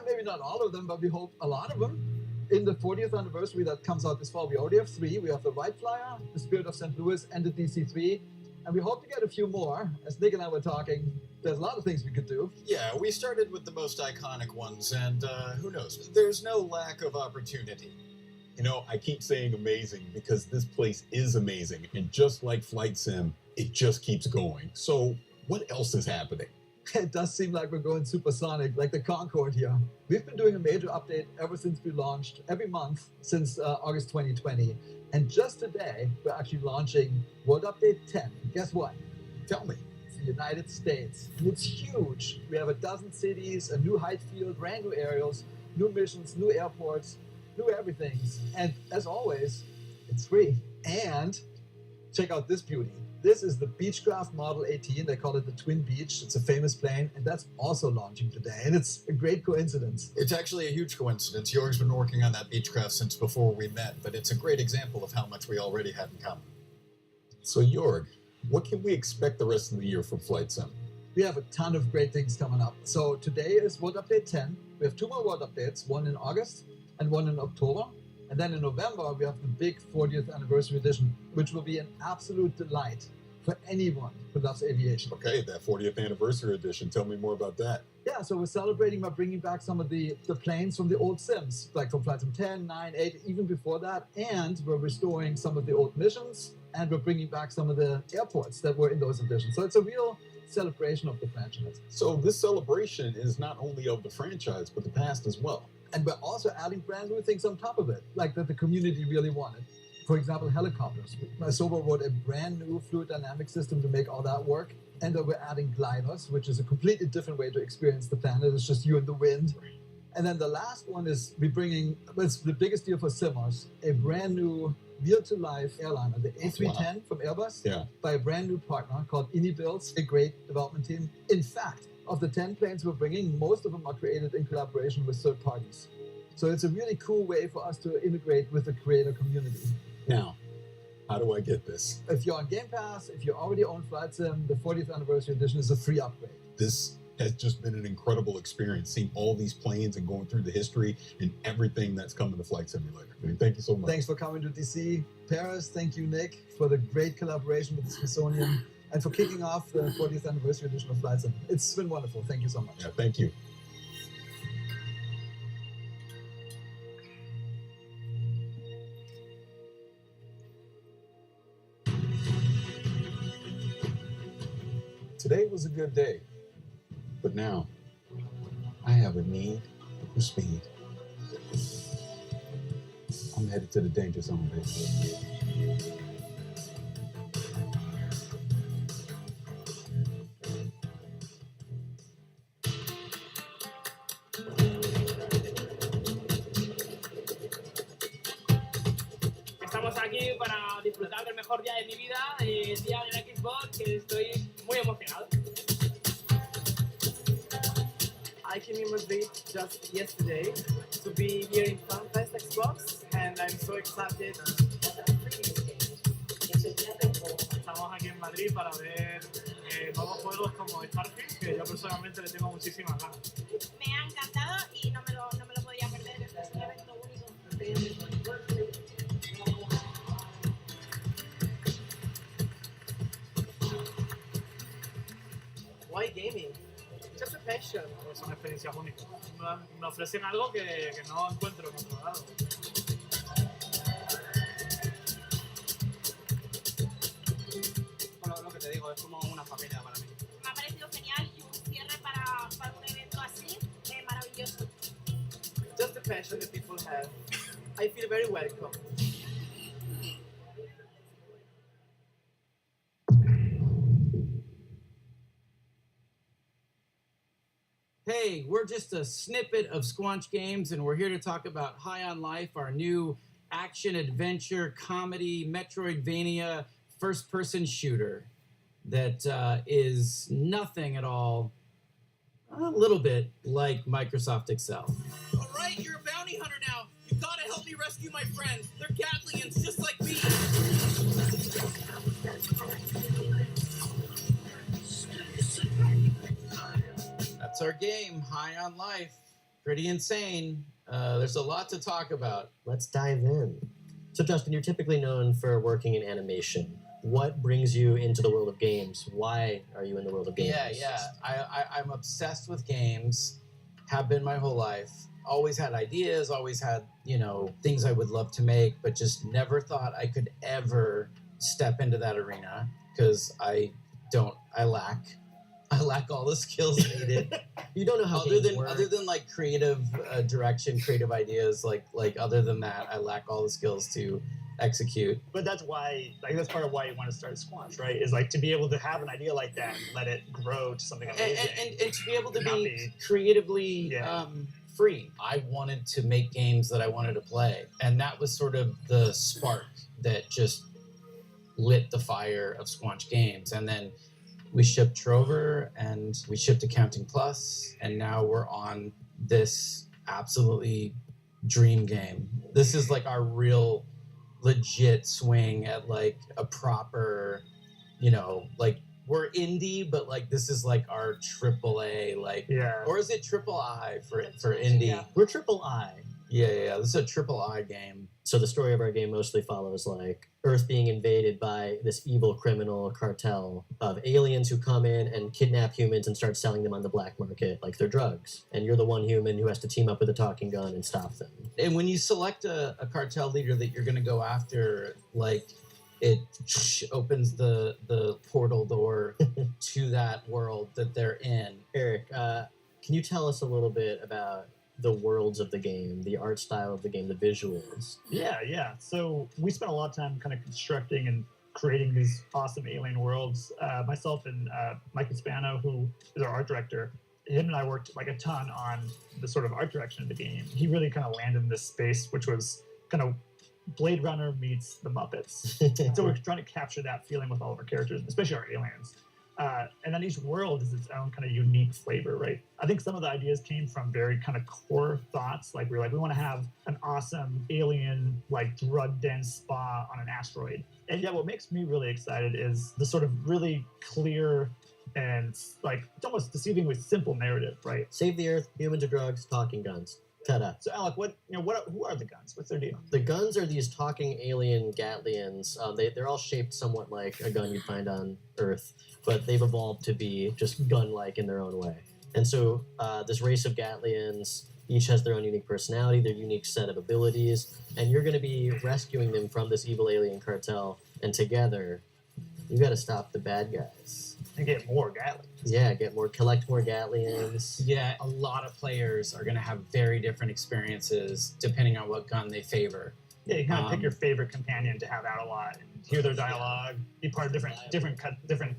Maybe not all of them, but we hope a lot of them. In the 40th anniversary that comes out this fall, we already have 3. We have the Wright Flyer, the Spirit of St. Louis, and the DC-3. And we hope to get a few more. As Nick and I were talking, there's a lot of things we could do. Yeah, we started with the most iconic ones, and who knows? There's no lack of opportunity. You know, I keep saying amazing because this place is amazing. And just like Flight Sim, it just keeps going. So what else is happening? It does seem like we're going supersonic, like the Concorde here. We've been doing a major update ever since we launched, every month since August 2020. And just today, we're actually launching World Update 10. Guess what? Tell me. It's the United States. And it's huge. We have a dozen cities, a new height field, brand new aerials, new missions, new airports, new everything. And as always, it's free. And check out this beauty. This is the Beechcraft Model 18. They call it the Twin Beach. It's a famous plane, and that's also launching today. And it's a great coincidence. It's actually a huge coincidence. Jorg's been working on that Beechcraft since before we met, but it's a great example of how much we already had in common. So Jorg, what can we expect the rest of the year from Flight Sim? We have a ton of great things coming up. So today is World Update 10. We have 2 more World Updates, one in August and one in October. And then in November, we have the big 40th anniversary edition, which will be an absolute delight for anyone who loves aviation. Okay, that 40th anniversary edition. Tell me more about that. Yeah, so we're celebrating by bringing back some of the planes from the old Sims, like from Flight Sim 10, 9, 8, even before that. And we're restoring some of the old missions, and we're bringing back some of the airports that were in those editions. So it's a real celebration of the franchise. So this celebration is not only of the franchise, but the past as well. And we're also adding brand new things on top of it, like that the community really wanted. For example, helicopters. Sobo wrote a brand new fluid dynamic system to make all that work. And then we're adding gliders, which is a completely different way to experience the planet. It's just you and the wind. And then the last one is we're bringing, it's the biggest deal for Simmers, a brand new real-to-life airliner, the A310 from Airbus, by a brand new partner called Builds, a great development team. In fact, of the 10 planes we're bringing, most of them are created in collaboration with third parties. So it's a really cool way for us to integrate with the creator community. Now, how do I get this? If you're on Game Pass, if you already own Flight Sim, the 40th anniversary edition is a free upgrade. This has just been an incredible experience, seeing all these planes and going through the history and everything that's coming to Flight Simulator. I mean, thank you so much. Thanks for coming to DC. Paris, thank you, Nick, for the great collaboration with the Smithsonian and for kicking off the 40th anniversary edition of Flight Sim. It's been wonderful. Thank you so much. Yeah, thank you. Today was a good day, but now I have a need for speed. I'm headed to the danger zone, baby. Estamos aquí para disfrutar del mejor día de mi vida, el día de la Xbox, que estoy muy emocionado. I came in Madrid just yesterday to be here in FanFest Xbox, and I'm so excited. Estamos aquí en Madrid para ver nuevos juegos como Partridge, que yo personalmente le tengo muchísimas ganas. Me ha encantado y no me lo podía perder, es un evento único. Why gaming? Just a passion. Son experiencias únicas. Me ofrecen algo que no encuentro en otro lado. Bueno, lo que te digo, es como una familia para mí. Me ha parecido genial y un cierre para un evento así, maravilloso. Just the passion that people have. I feel very welcome. Hey, we're just a snippet of Squanch Games, and we're here to talk about High on Life, our new action-adventure, comedy, Metroidvania, first-person shooter that is nothing at all, a little bit like Microsoft Excel. All right, you're a bounty hunter now. You gotta help me rescue my friends. They're Gatlians, just like me. That's our game, High on Life. Pretty insane. There's a lot to talk about. Let's dive in. So, Justin, you're typically known for working in animation. What brings you into the world of games? Why are you in the world of games? Yeah. I'm obsessed with games. Have been my whole life. always had ideas, always had, you know, things I would love to make, but just never thought I could ever step into that arena because I lack all the skills needed. You don't know how other games than work. other than like creative direction, creative ideas. Like other than that, I lack all the skills to execute. But that's why, like, that's part of why you want to start Squanch, right? Is like to be able to have an idea like that and let it grow to something amazing, and to be able to Not be creatively Yeah. free. I wanted to make games that I wanted to play, and that was sort of the spark that just lit the fire of Squanch Games. And then we shipped Trover and we shipped Accounting Plus, and now we're on this absolutely dream game. This is like our real legit swing at like a proper, you know, like we're indie, but like this is like our AAA, like, Yeah. or is it triple I for indie? Yeah. We're triple I. Yeah. This is a triple I game. So the story of our game mostly follows like Earth being invaded by this evil criminal cartel of aliens who come in and kidnap humans and start selling them on the black market like they're drugs. And you're the one human who has to team up with a talking gun and stop them. And when you select a cartel leader that you're going to go after, like it opens the portal door to that world that they're in. Eric, can you tell us a little bit about the worlds of the game, the art style of the game, the visuals? Yeah. So we spent a lot of time kind of constructing and creating these awesome alien worlds. Myself and Mike Hispano, who is our art director, him and I worked like a ton on the sort of art direction of the game. He really kind of landed in this space, which was kind of Blade Runner meets the Muppets. So we're trying to capture that feeling with all of our characters, especially our aliens. And then each world is its own kind of unique flavor, right? I think some of the ideas came from very kind of core thoughts. Like we want to have an awesome alien, like drug-dense spa on an asteroid. And yeah, what makes me really excited is the sort of really clear and like it's almost deceivingly simple narrative, right? Save the Earth, humans or drugs, talking guns. Ta-da. So Alec, who are the guns? What's their deal? The guns are these talking alien Gatlians. They're all shaped somewhat like a gun you'd find on Earth, but they've evolved to be just gun-like in their own way. And so this race of Gatlians each has their own unique personality, their unique set of abilities, and you're going to be rescuing them from this evil alien cartel, and together, you got to stop the bad guys. And get more Gatlians. Yeah, collect more Gatlians. Yeah, a lot of players are going to have very different experiences depending on what gun they favor. Yeah, you kind of pick your favorite companion to have out a lot, and hear their dialogue, be part of different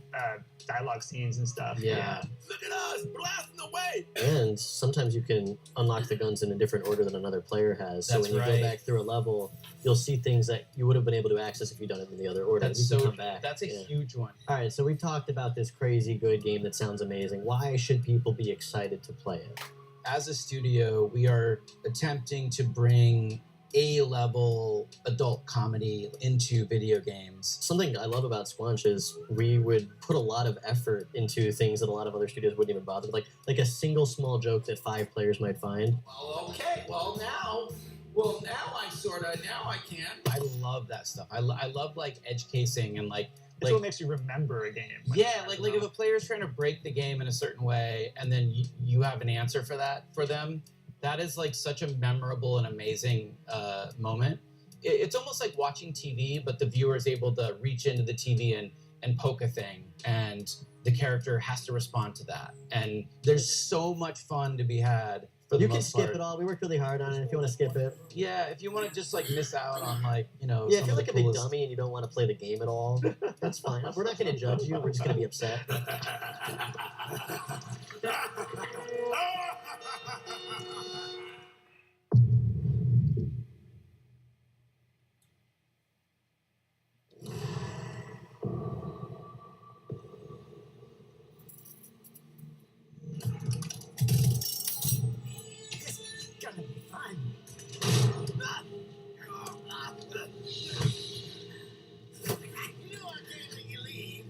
dialogue scenes and stuff. Yeah. Look at us, blasting away! And sometimes you can unlock the guns in a different order than another player has. So That's when you right. go back through a level, you'll see things that you would have been able to access if you'd done it in the other order. That's You can so come back. that's a huge one. All right, so we've talked about this crazy good game that sounds amazing. Why should people be excited to play it? As a studio, we are attempting to bring A-level adult comedy into video games. Something I love about Squanch is we would put a lot of effort into things that a lot of other studios wouldn't even bother with, like a single small joke that 5 players might find. Okay, now I can. I love that stuff. I love like edge casing and like It's what makes you remember a game. Yeah, like if a player's trying to break the game in a certain way and then you have an answer for that for them, that is like such a memorable and amazing moment. It's almost like watching TV, but the viewer is able to reach into the TV and poke a thing, and the character has to respond to that. And there's so much fun to be had. For the You can most skip part. it all. We worked really hard on it. If you want to skip it. Yeah, if you want to just like miss out on like, you know, Yeah, if some you're of like the a big coolest- dummy and you don't want to play the game at all, that's fine. We're not going to judge you. We're just going to be upset. It's gonna be fun. You are getting you leave.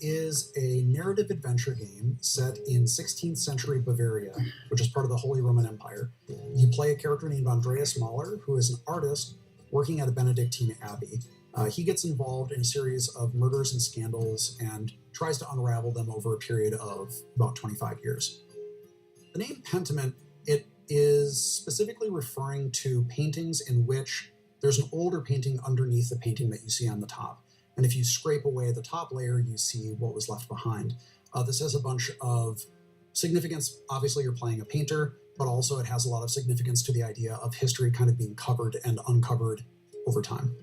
is a narrative adventure game set in 16th century Bavaria, which is part of the Holy Roman Empire. You play a character named Andreas Mahler, who is an artist working at a Benedictine abbey. He gets involved in a series of murders and scandals and tries to unravel them over a period of about 25 years. The name Pentiment, it is specifically referring to paintings in which there's an older painting underneath the painting that you see on the top. And if you scrape away the top layer, you see what was left behind. This has a bunch of significance. Obviously, you're playing a painter, but also it has a lot of significance to the idea of history kind of being covered and uncovered over time.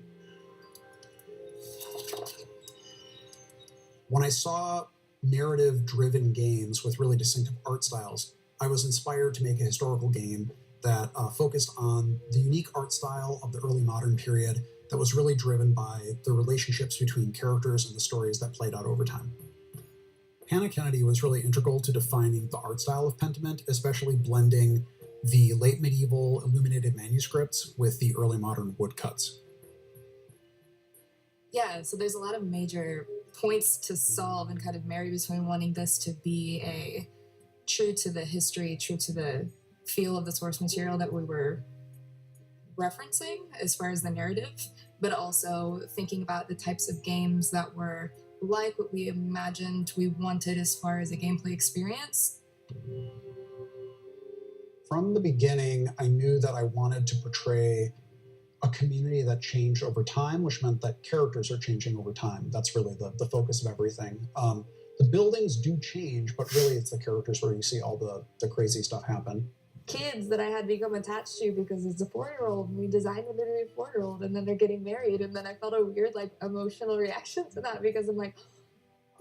When I saw narrative-driven games with really distinctive art styles, I was inspired to make a historical game that focused on the unique art style of the early modern period that was really driven by the relationships between characters and the stories that played out over time. Hannah Kennedy was really integral to defining the art style of Pentiment, especially blending the late medieval illuminated manuscripts with the early modern woodcuts. Yeah, so there's a lot of major points to solve and kind of marry between wanting this to be a true to the history, true to the feel of the source material that we were referencing as far as the narrative, but also thinking about the types of games that were like what we imagined we wanted as far as a gameplay experience. From the beginning, I knew that I wanted to portray a community that changed over time, which meant that characters are changing over time. That's really the focus of everything. The buildings do change, but really it's the characters where you see all the crazy stuff happen. Kids that I had become attached to because it's a 4-year-old, and we designed a literally 4-year-old, and then they're getting married, and then I felt a weird like emotional reaction to that because I'm like,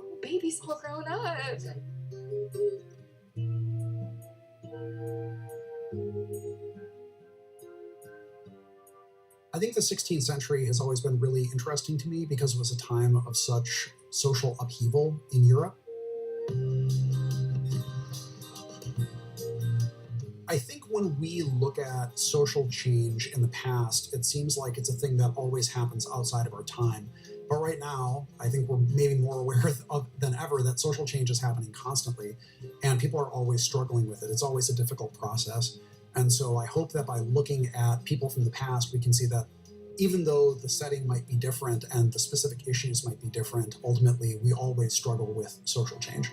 oh, baby's all grown up. I think the 16th century has always been really interesting to me because it was a time of such social upheaval in Europe. I think when we look at social change in the past, it seems like it's a thing that always happens outside of our time. But right now, I think we're maybe more aware than ever that social change is happening constantly, and people are always struggling with it. It's always a difficult process. And so I hope that by looking at people from the past, we can see that even though the setting might be different and the specific issues might be different, ultimately, we always struggle with social change.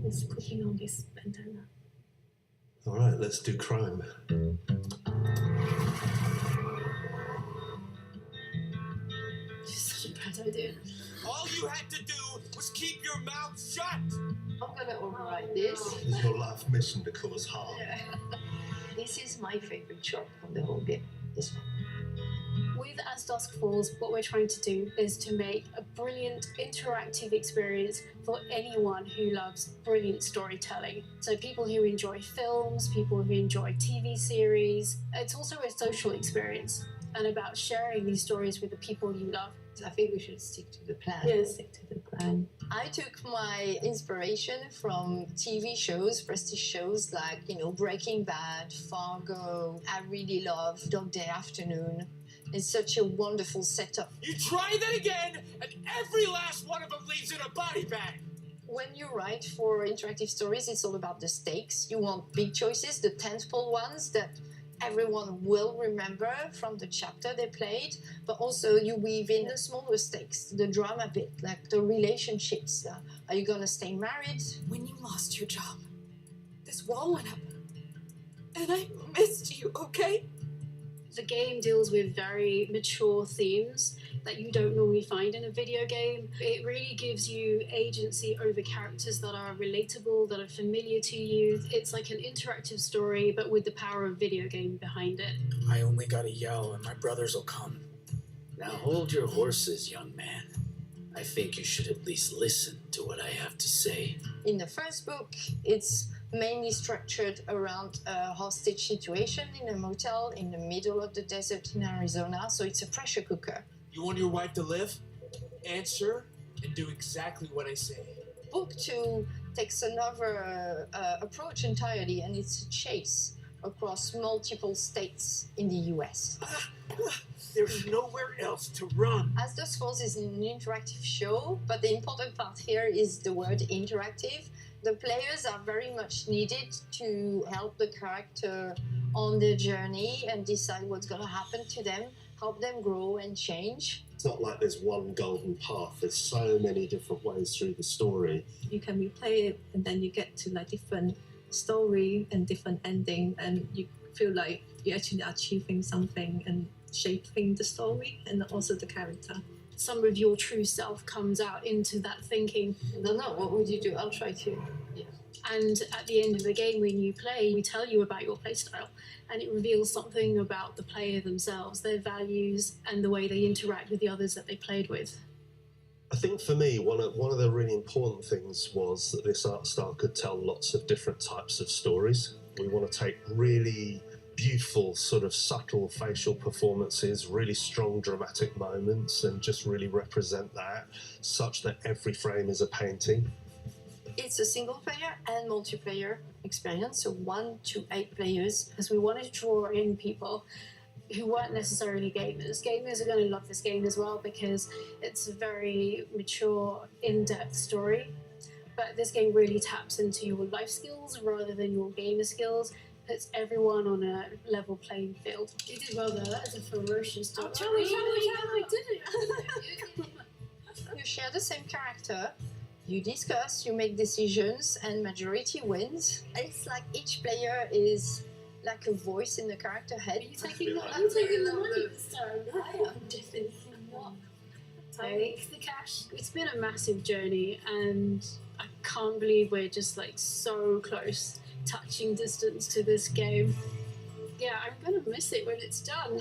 It's pushing on this bandana. All right, let's do crime. It's such a bad idea. All you had to do was keep your mouth shut. I'm gonna override this. It's your life mission to cause harm. Yeah. This is my favorite shot from the whole game. This one. With As Dusk Falls, what we're trying to do is to make a brilliant interactive experience for anyone who loves brilliant storytelling. So people who enjoy films, people who enjoy TV series. It's also a social experience and about sharing these stories with the people you love. I think we should stick to the plan. Yes. Stick to the plan. I took my inspiration from TV shows, prestige shows like, Breaking Bad, Fargo. I really love Dog Day Afternoon. It's such a wonderful setup. You try that again, and every last one of them leaves in a body bag. When you write for interactive stories, it's all about the stakes. You want big choices, the tentpole ones that everyone will remember from the chapter they played, but also you weave in the smaller stakes, the drama bit, like the relationships. Are you gonna stay married? When you lost your job, this wall went up, and I missed you, okay? The game deals with very mature themes that you don't normally find in a video game. It really gives you agency over characters that are relatable, that are familiar to you. It's like an interactive story, but with the power of video game behind it. I only gotta yell and my brothers will come. Now hold your horses, young man. I think you should at least listen to what I have to say. In the first book, it's mainly structured around a hostage situation in a motel in the middle of the desert in Arizona, so it's a pressure cooker. You want your wife to live? Answer and do exactly what I say. Book 2 takes another approach entirely, and it's a chase across multiple states in the US. There's nowhere else to run. As Dusk Falls is an interactive show, but the important part here is the word interactive. The players are very much needed to help the character on their journey and decide what's going to happen to them, help them grow and change. It's not like there's one golden path. There's so many different ways through the story. You can replay it, and then you get to like different story and different ending, and you feel like you're actually achieving something and shaping the story and also the character. Some of your true self comes out into that thinking. I don't know, what would you do? I'll try to. Yeah. And at the end of the game, when you play, we tell you about your playstyle, and it reveals something about the player themselves, their values, and the way they interact with the others that they played with. I think for me, one of the really important things was that this art style could tell lots of different types of stories. We want to take really beautiful, sort of subtle facial performances, really strong dramatic moments, and just really represent that such that every frame is a painting. It's a single player and multiplayer experience, so 1 to 8 players. Because we wanted to draw in people who weren't necessarily gamers. Gamers are going to love this game as well because it's a very mature, in-depth story. But this game really taps into your life skills rather than your gamer skills. Puts everyone on a level playing field. You did well though. That is a ferocious dog. Tell me, did it? You share the same character. You discuss, you make decisions, and majority wins. It's like each player is like a voice in the character head. I'm taking the money this time. I am definitely not. Take the cash. It's been a massive journey, and I can't believe we're just like so close, touching distance to this game. Yeah, I'm gonna miss it when it's done.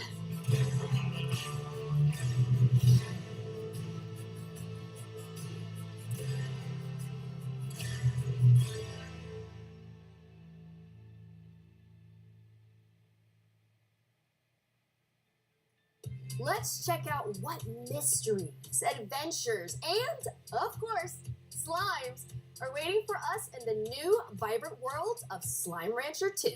Let's check out what mysteries, adventures, and, of course, slimes are waiting for us in the new, vibrant world of Slime Rancher 2.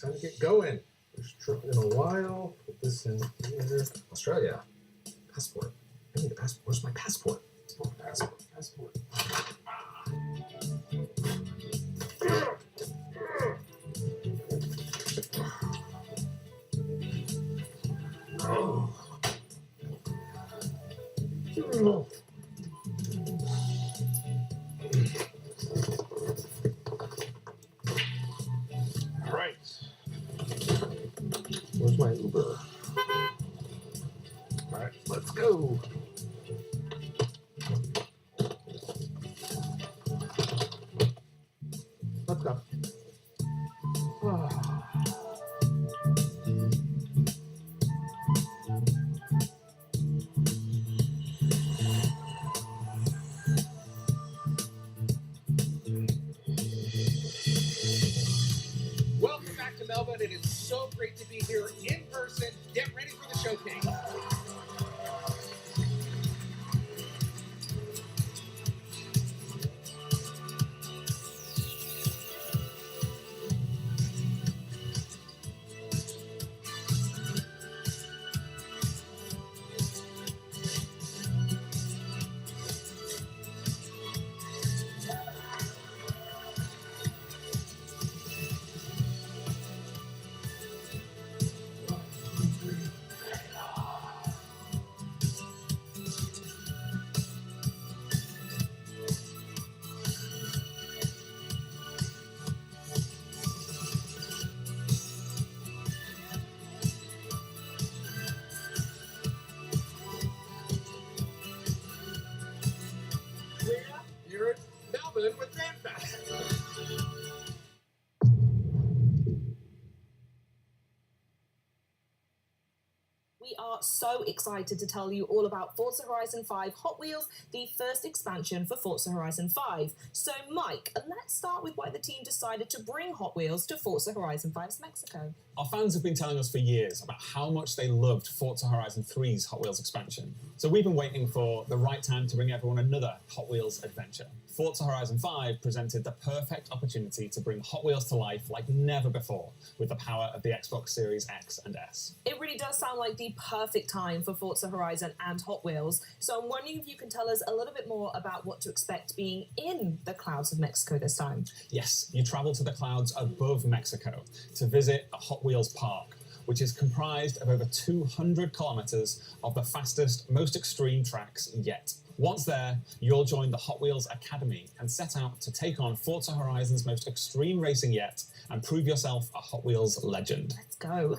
time to get going. First trip in a while. Put this in here. Australia. Passport. I need a passport. Where's my passport? Oh, passport. Oh. All right. Where's my Uber? All right, let's go. Let's go. Welcome back to Melbourne. It is so great to be here in person. Get ready for the showcase. We're here in Melbourne with FanFest. We are so excited to tell you all about Forza Horizon 5 Hot Wheels, the first expansion for Forza Horizon 5. So Mike, let's start with why the team decided to bring Hot Wheels to Forza Horizon 5's Mexico. Our fans have been telling us for years about how much they loved Forza Horizon 3's Hot Wheels expansion. So we've been waiting for the right time to bring everyone another Hot Wheels adventure. Forza Horizon 5 presented the perfect opportunity to bring Hot Wheels to life like never before with the power of the Xbox Series X and S. It really does sound like the perfect time for Forza Horizon and Hot Wheels, so I'm wondering if you can tell us a little bit more about what to expect being in the clouds of Mexico this time. Yes, you travel to the clouds above Mexico to visit a Hot Wheels park, which is comprised of over 200 kilometers of the fastest, most extreme tracks yet. Once there, you'll join the Hot Wheels Academy and set out to take on Forza Horizon's most extreme racing yet and prove yourself a Hot Wheels legend. Let's go.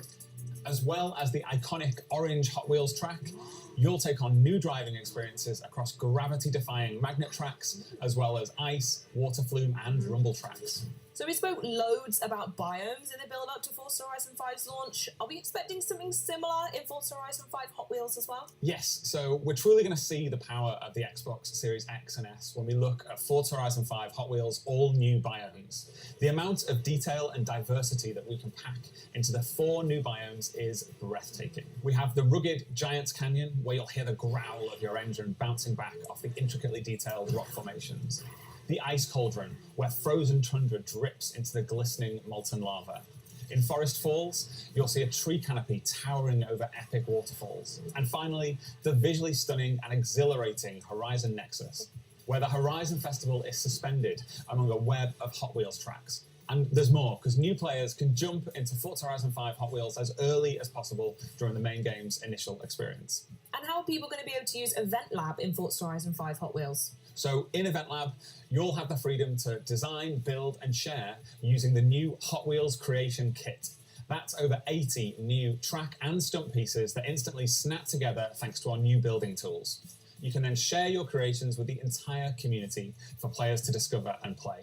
As well as the iconic orange Hot Wheels track, you'll take on new driving experiences across gravity-defying magnet tracks, as well as ice, water flume, and rumble tracks. So we spoke loads about biomes in the build-up to Forza Horizon 5's launch. Are we expecting something similar in Forza Horizon 5 Hot Wheels as well? Yes, so we're truly going to see the power of the Xbox Series X and S when we look at Forza Horizon 5 Hot Wheels' all new biomes. The amount of detail and diversity that we can pack into the 4 new biomes is breathtaking. We have the rugged Giants Canyon, where you'll hear the growl of your engine bouncing back off the intricately detailed rock formations. The Ice Cauldron, where frozen tundra drips into the glistening molten lava. In Forest Falls, you'll see a tree canopy towering over epic waterfalls. And finally, the visually stunning and exhilarating Horizon Nexus, where the Horizon Festival is suspended among a web of Hot Wheels tracks. And there's more, because new players can jump into Forza Horizon 5 Hot Wheels as early as possible during the main game's initial experience. And how are people going to be able to use Event Lab in Forza Horizon 5 Hot Wheels? So in Event Lab, you'll have the freedom to design, build, and share using the new Hot Wheels Creation Kit. That's over 80 new track and stunt pieces that instantly snap together thanks to our new building tools. You can then share your creations with the entire community for players to discover and play.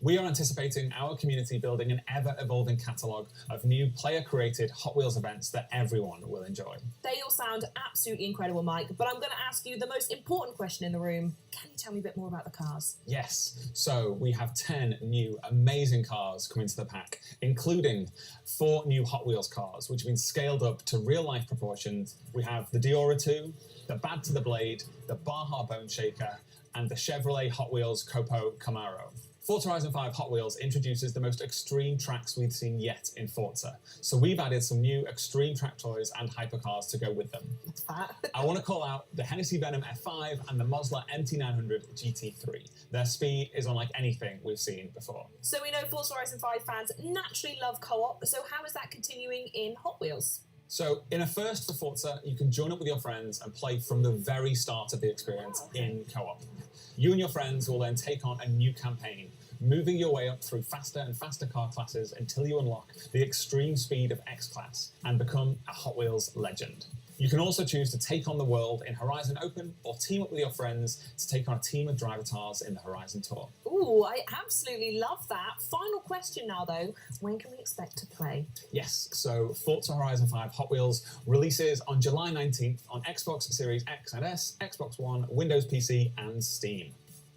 We are anticipating our community building an ever-evolving catalogue of new player-created Hot Wheels events that everyone will enjoy. They all sound absolutely incredible, Mike, but I'm going to ask you the most important question in the room. Can you tell me a bit more about the cars? Yes, so we have 10 new amazing cars coming to the pack, including 4 new Hot Wheels cars, which have been scaled up to real-life proportions. We have the Diora 2, the Bad to the Blade, the Baja Bone Shaker, and the Chevrolet Hot Wheels Copo Camaro. Forza Horizon 5 Hot Wheels introduces the most extreme tracks we've seen yet in Forza. So we've added some new extreme track toys and hypercars to go with them. I want to call out the Hennessy Venom F5 and the Mosler MT900 GT3. Their speed is unlike anything we've seen before. So we know Forza Horizon 5 fans naturally love co-op, so how is that continuing in Hot Wheels? So, in a first for Forza, you can join up with your friends and play from the very start of the experience in co-op. You and your friends will then take on a new campaign, moving your way up through faster and faster car classes until you unlock the extreme speed of X-Class and become a Hot Wheels legend. You can also choose to take on the world in Horizon Open or team up with your friends to take on a team of drivatars in the Horizon Tour. Ooh, I absolutely love that. Final question now, though. When can we expect to play? Yes, so Forza Horizon 5 Hot Wheels releases on July 19th on Xbox Series X and S, Xbox One, Windows PC, and Steam.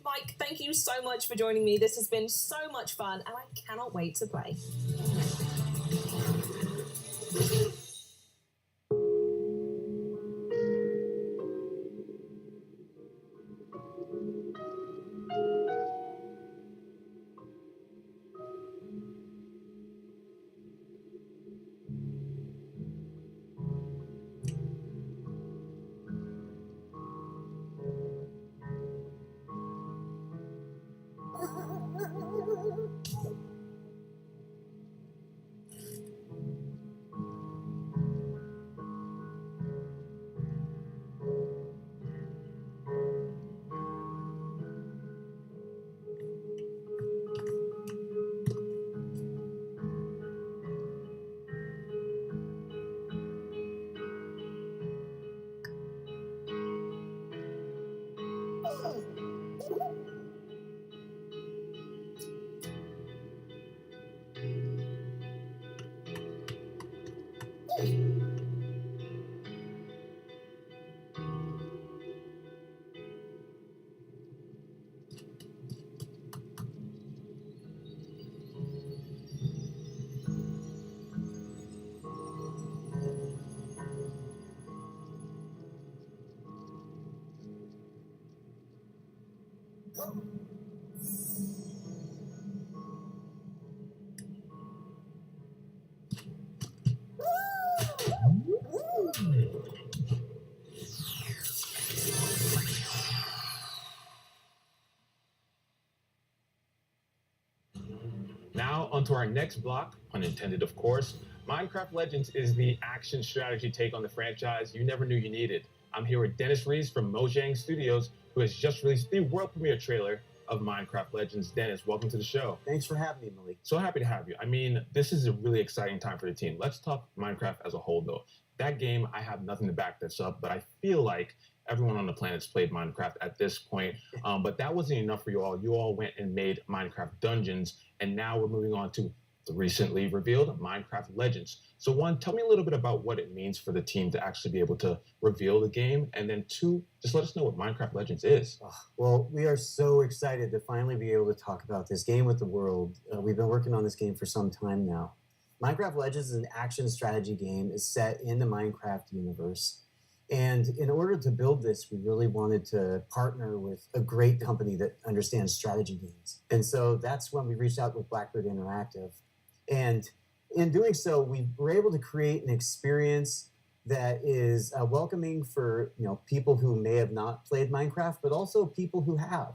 Mike, thank you so much for joining me. This has been so much fun, and I cannot wait to play. Now, onto our next block, pun intended, of course. Minecraft Legends is the action strategy take on the franchise you never knew you needed. I'm here with Dennis Rees from Mojang Studios, who has just released the world premiere trailer of Minecraft Legends. Dennis, welcome to the show. Thanks for having me, Malik. So happy to have you. I mean, this is a really exciting time for the team. Let's talk Minecraft as a whole, though. That game, I have nothing to back this up, but I feel like everyone on the planet's played Minecraft at this point. But that wasn't enough for you all. You all went and made Minecraft Dungeons, and now we're moving on to the recently revealed Minecraft Legends. So one, tell me a little bit about what it means for the team to actually be able to reveal the game, and then two, just let us know what Minecraft Legends is. Well, we are so excited to finally be able to talk about this game with the world. We've been working on this game for some time now. Minecraft Legends is an action strategy game. It's set in the Minecraft universe. And in order to build this, we really wanted to partner with a great company that understands strategy games. And so that's when we reached out with Blackbird Interactive. And in doing so, we were able to create an experience that is welcoming for people who may have not played Minecraft, but also people who have.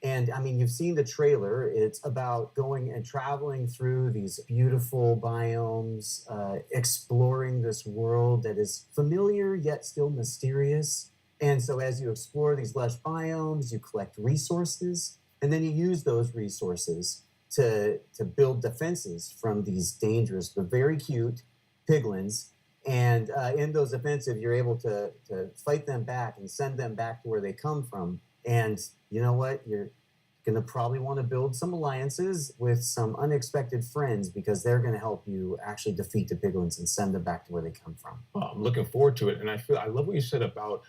And I mean, you've seen the trailer. It's about going and traveling through these beautiful biomes, exploring this world that is familiar yet still mysterious. And so as you explore these lush biomes, you collect resources, and then you use those resources to build defenses from these dangerous but very cute piglins. And in those offensive, you're able to fight them back and send them back to where they come from. And you know what? You're going to probably want to build some alliances with some unexpected friends because they're going to help you actually defeat the piglins and send them back to where they come from. I'm looking forward to it, and I love what you said about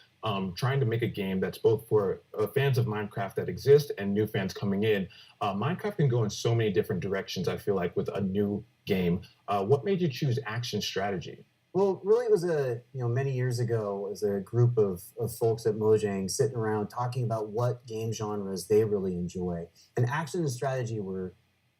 trying to make a game that's both for fans of Minecraft that exist and new fans coming in. Minecraft can go in so many different directions, I feel like, with a new game. What made you choose action strategy? Well, really, it was many years ago, as a group of folks at Mojang sitting around talking about what game genres they really enjoy. And action and strategy were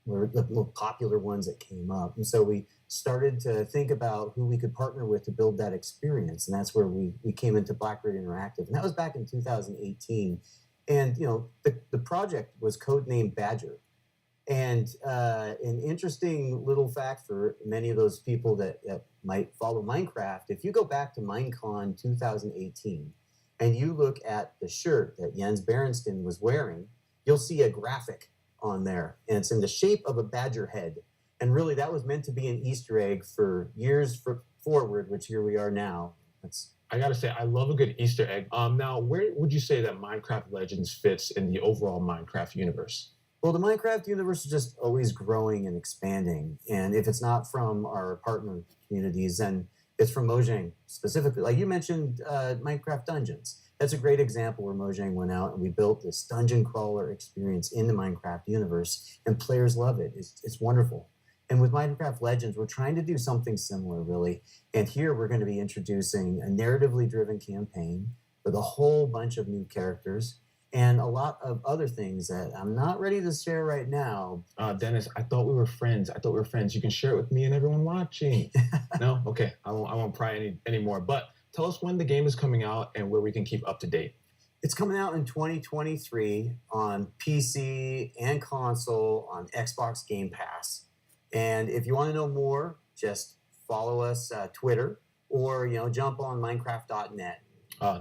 the more popular ones that came up. And so we started to think about who we could partner with to build that experience. And that's where we came into Blackbird Interactive. And that was back in 2018. And, the project was codenamed Badger. And an interesting little fact for many of those people that might follow Minecraft, if you go back to Minecon 2018 and you look at the shirt that Jens Berenstain was wearing, you'll see a graphic on there. And it's in the shape of a badger head. And really, that was meant to be an Easter egg for years forward, which here we are now. I gotta say, I love a good Easter egg. Now, where would you say that Minecraft Legends fits in the overall Minecraft universe? Well, the Minecraft universe is just always growing and expanding. And if it's not from our partner communities, then it's from Mojang specifically. Like you mentioned, Minecraft Dungeons. That's a great example where Mojang went out and we built this dungeon crawler experience in the Minecraft universe, and players love it. It's wonderful. And with Minecraft Legends, we're trying to do something similar, really. And here we're going to be introducing a narratively driven campaign with a whole bunch of new characters and a lot of other things that I'm not ready to share right now. Dennis, I thought we were friends. You can share it with me and everyone watching. No? Okay. I won't pry anymore. But tell us when the game is coming out and where we can keep up to date. It's coming out in 2023 on PC and console on Xbox Game Pass. And if you want to know more, just follow us Twitter or jump on Minecraft.net.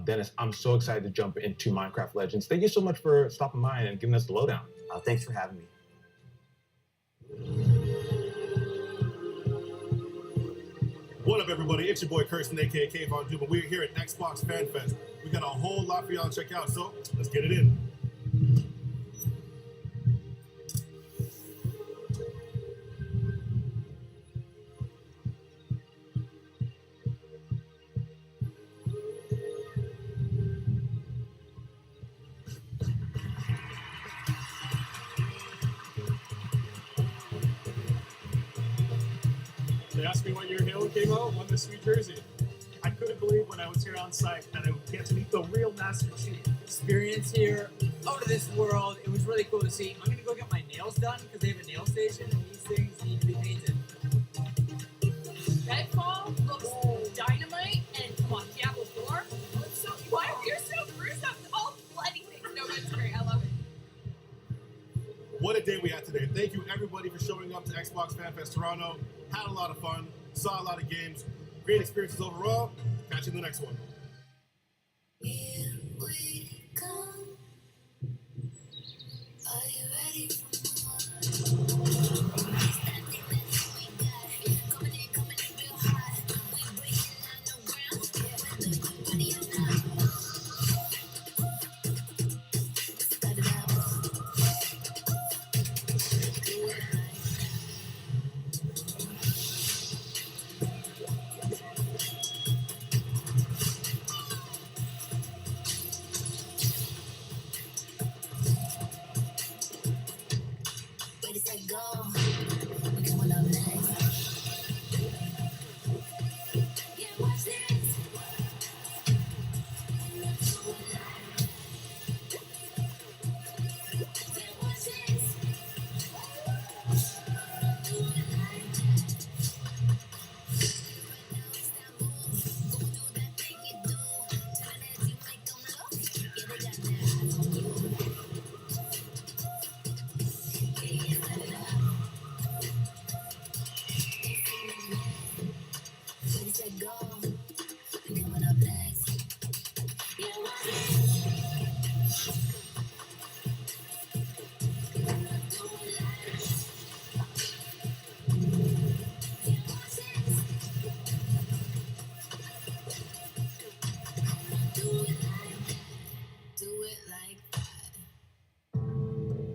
Dennis, I'm so excited to jump into Minecraft Legends. Thank you so much for stopping by and giving us the lowdown. Thanks for having me. What up, everybody? It's your boy Kirsten, aka K-Von Juba. We're here at Xbox Fan Fest. We got a whole lot for y'all to check out, so let's get it in. They asked me what year Halo came out, won this sweet jersey. I couldn't believe when I was here on site and I would get to meet the real Master Chief. Experience here, out of this world. It was really cool to see. I'm gonna go get my nails done because they have a nail station and these things need to be painted. Redfall looks dynamite, and come on, Diablo 4. Why are you so gruesome? All bloody things. No, it's great. I love it. What a day we had today. Thank you, everybody, for showing up to Xbox Fan Fest Toronto. Had a lot of fun, saw a lot of games, great experiences overall. Catch you in the next one. Here we come. Are you ready for more?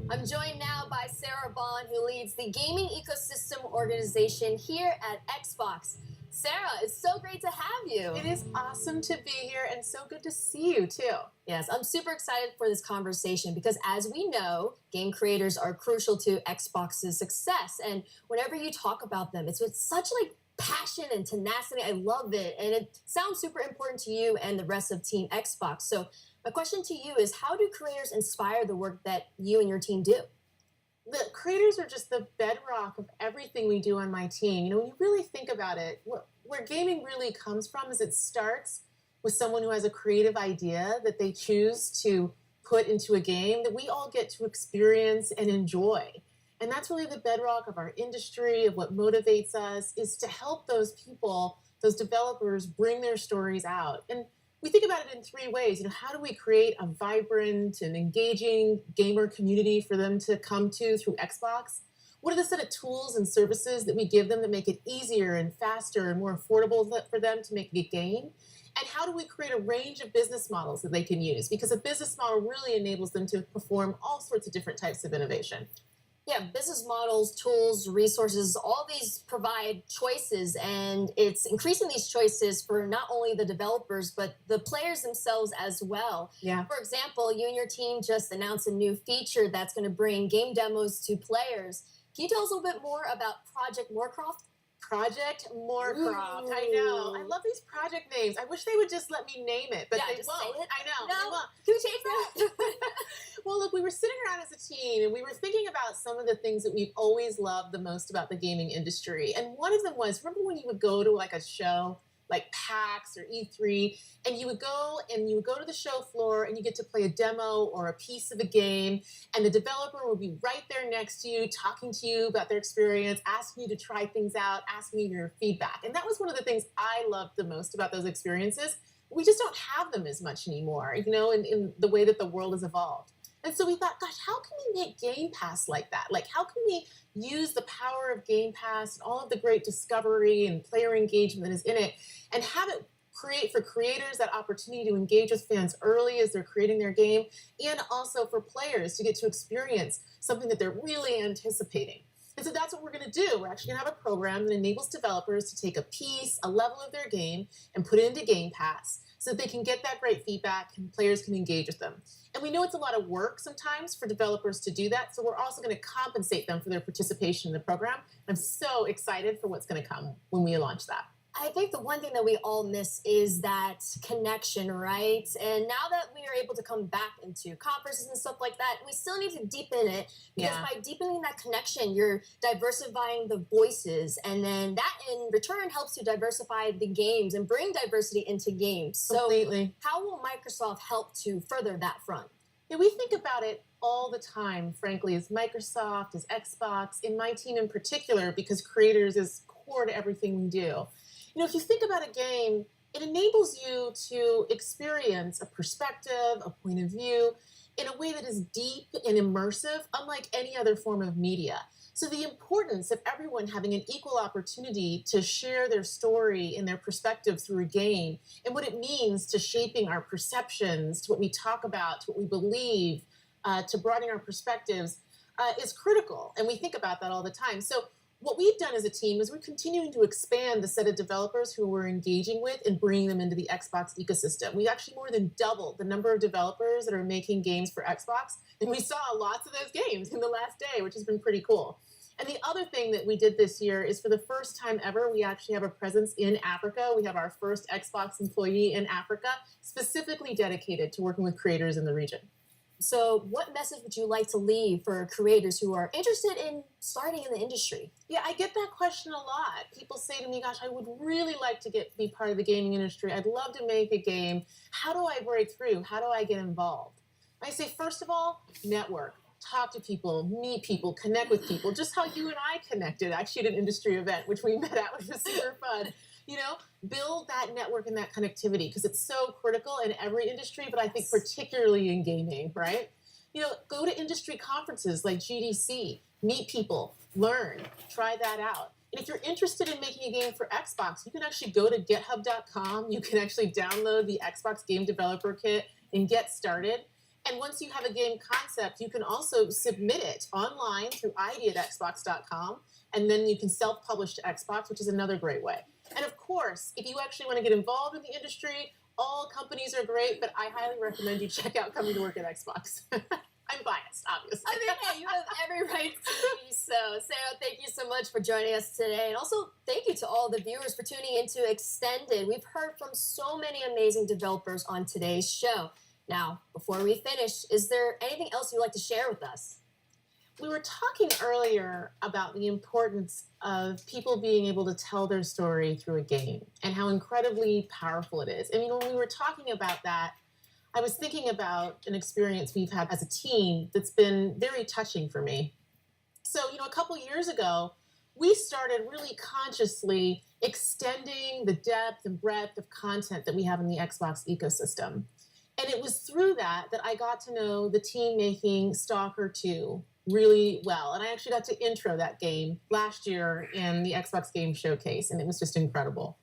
I'm joined now by Sarah Bond, who leads the gaming ecosystem organization here at Xbox. Sarah, it's so great to have you. It is awesome to be here and so good to see you too. Yes, I'm super excited for this conversation because as we know, game creators are crucial to Xbox's success. And whenever you talk about them, it's with such passion and tenacity. I love it. And it sounds super important to you and the rest of Team Xbox. So my question to you is, how do creators inspire the work that you and your team do? The creators are just the bedrock of everything we do on my team. You know, when you really think about it, where gaming really comes from is it starts with someone who has a creative idea that they choose to put into a game that we all get to experience and enjoy. And that's really the bedrock of our industry, of what motivates us, is to help those people, those developers, bring their stories out. And we think about it in three ways. You know, how do we create a vibrant and engaging gamer community for them to come to through Xbox? What are the set of tools and services that we give them that make it easier and faster and more affordable for them to make a game? And how do we create a range of business models that they can use? Because a business model really enables them to perform all sorts of different types of innovation. Yeah, business models, tools, resources, all these provide choices, and it's increasing these choices for not only the developers, but the players themselves as well. Yeah. For example, you and your team just announced a new feature that's going to bring game demos to players. Can you tell us a little bit more about Project Moorcroft? Project Moorcroft. I know. I love these project names. I wish they would just let me name it, but Yeah, they just won't. say it. I know. No. They won't. Can we change that? Well, look, we were sitting around as a team and we were thinking about some of the things that we've always loved the most about the gaming industry. And one of them was, remember when you would go to like a show like PAX or E3, and you would go to the show floor and you get to play a demo or a piece of a game, and the developer would be right there next to you, talking to you about their experience, asking you to try things out, asking you your feedback. And that was one of the things I loved the most about those experiences. We just don't have them as much anymore, you know, in the way that the world has evolved. And so we thought, gosh, how can we make Game Pass like that? Like, how can we use the power of Game Pass and all of the great discovery and player engagement that is in it, and have it create for creators that opportunity to engage with fans early as they're creating their game, and also for players to get to experience something that they're really anticipating. And so that's what we're going to do. We're actually going to have a program that enables developers to take a piece, a level of their game, and put it into Game Pass so that they can get that great feedback and players can engage with them. And we know it's a lot of work sometimes for developers to do that, so we're also going to compensate them for their participation in the program. I'm so excited for what's going to come when we launch that. I think the one thing that we all miss is that connection, right? And now that we are able to come back into conferences and stuff like that, we still need to deepen it, because by deepening that connection, you're diversifying the voices, and then that in return helps you diversify the games and bring diversity into games. Completely. So how will Microsoft help to further that front? Yeah, we think about it all the time, frankly, as Microsoft, as Xbox, in my team in particular, because creators is core to everything we do. You know, if you think about a game, it enables you to experience a perspective, a point of view, in a way that is deep and immersive, unlike any other form of media. So the importance of everyone having an equal opportunity to share their story and their perspective through a game, and what it means to shaping our perceptions, to what we talk about, to what we believe, to broadening our perspectives, is critical. And we think about that all the time. So what we've done as a team is we're continuing to expand the set of developers who we're engaging with and bringing them into the Xbox ecosystem. We actually more than doubled the number of developers that are making games for Xbox, and we saw lots of those games in the last day, which has been pretty cool. And the other thing that we did this year is, for the first time ever, we actually have a presence in Africa. We have our first Xbox employee in Africa, specifically dedicated to working with creators in the region. So what message would you like to leave for creators who are interested in starting in the industry? Yeah, I get that question a lot. People say to me, gosh, I would really like to be part of the gaming industry. I'd love to make a game. How do I break through? How do I get involved? I say, first of all, network. Talk to people, meet people, connect with people, just how you and I connected actually at an industry event, which we met at, which was super fun. You know, build that network and that connectivity, because it's so critical in every industry, but I think particularly in gaming, right? You know, go to industry conferences like GDC, meet people, learn, try that out. And if you're interested in making a game for Xbox, you can actually go to github.com. You can actually download the Xbox Game Developer Kit and get started. And once you have a game concept, you can also submit it online through id@xbox.com, and then you can self-publish to Xbox, which is another great way. And of course, if you actually want to get involved in the industry, all companies are great, but I highly recommend you check out coming to work at Xbox. I'm biased, obviously. I mean, hey, you have every right to be so. Sarah, thank you so much for joining us today. And also, thank you to all the viewers for tuning into Extended. We've heard from so many amazing developers on today's show. Now, before we finish, is there anything else you'd like to share with us? We were talking earlier about the importance of people being able to tell their story through a game and how incredibly powerful it is. I mean, when we were talking about that, I was thinking about an experience we've had as a team that's been very touching for me. So, a couple years ago, we started really consciously extending the depth and breadth of content that we have in the Xbox ecosystem. And it was through that I got to know the team making Stalker 2 really well. And I actually got to intro that game last year in the Xbox Game Showcase, and it was just incredible.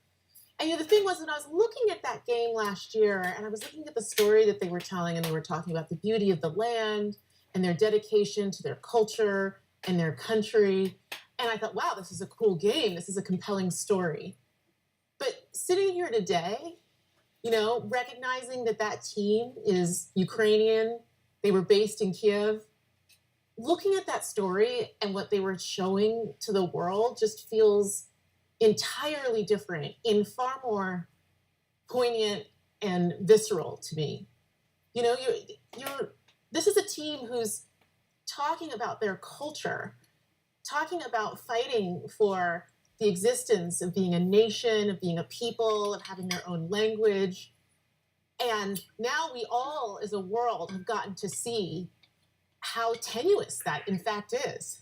And the thing was, when I was looking at that game last year, and I was looking at the story that they were telling, and they were talking about the beauty of the land and their dedication to their culture and their country, and I thought, wow, this is a cool game. This is a compelling story. But sitting here today, recognizing that team is Ukrainian, they were based in Kiev, looking at that story and what they were showing to the world just feels entirely different and far more poignant and visceral to me. This is a team who's talking about their culture, talking about fighting for the existence of being a nation, of being a people, of having their own language. And now we all, as a world, have gotten to see how tenuous that in fact is.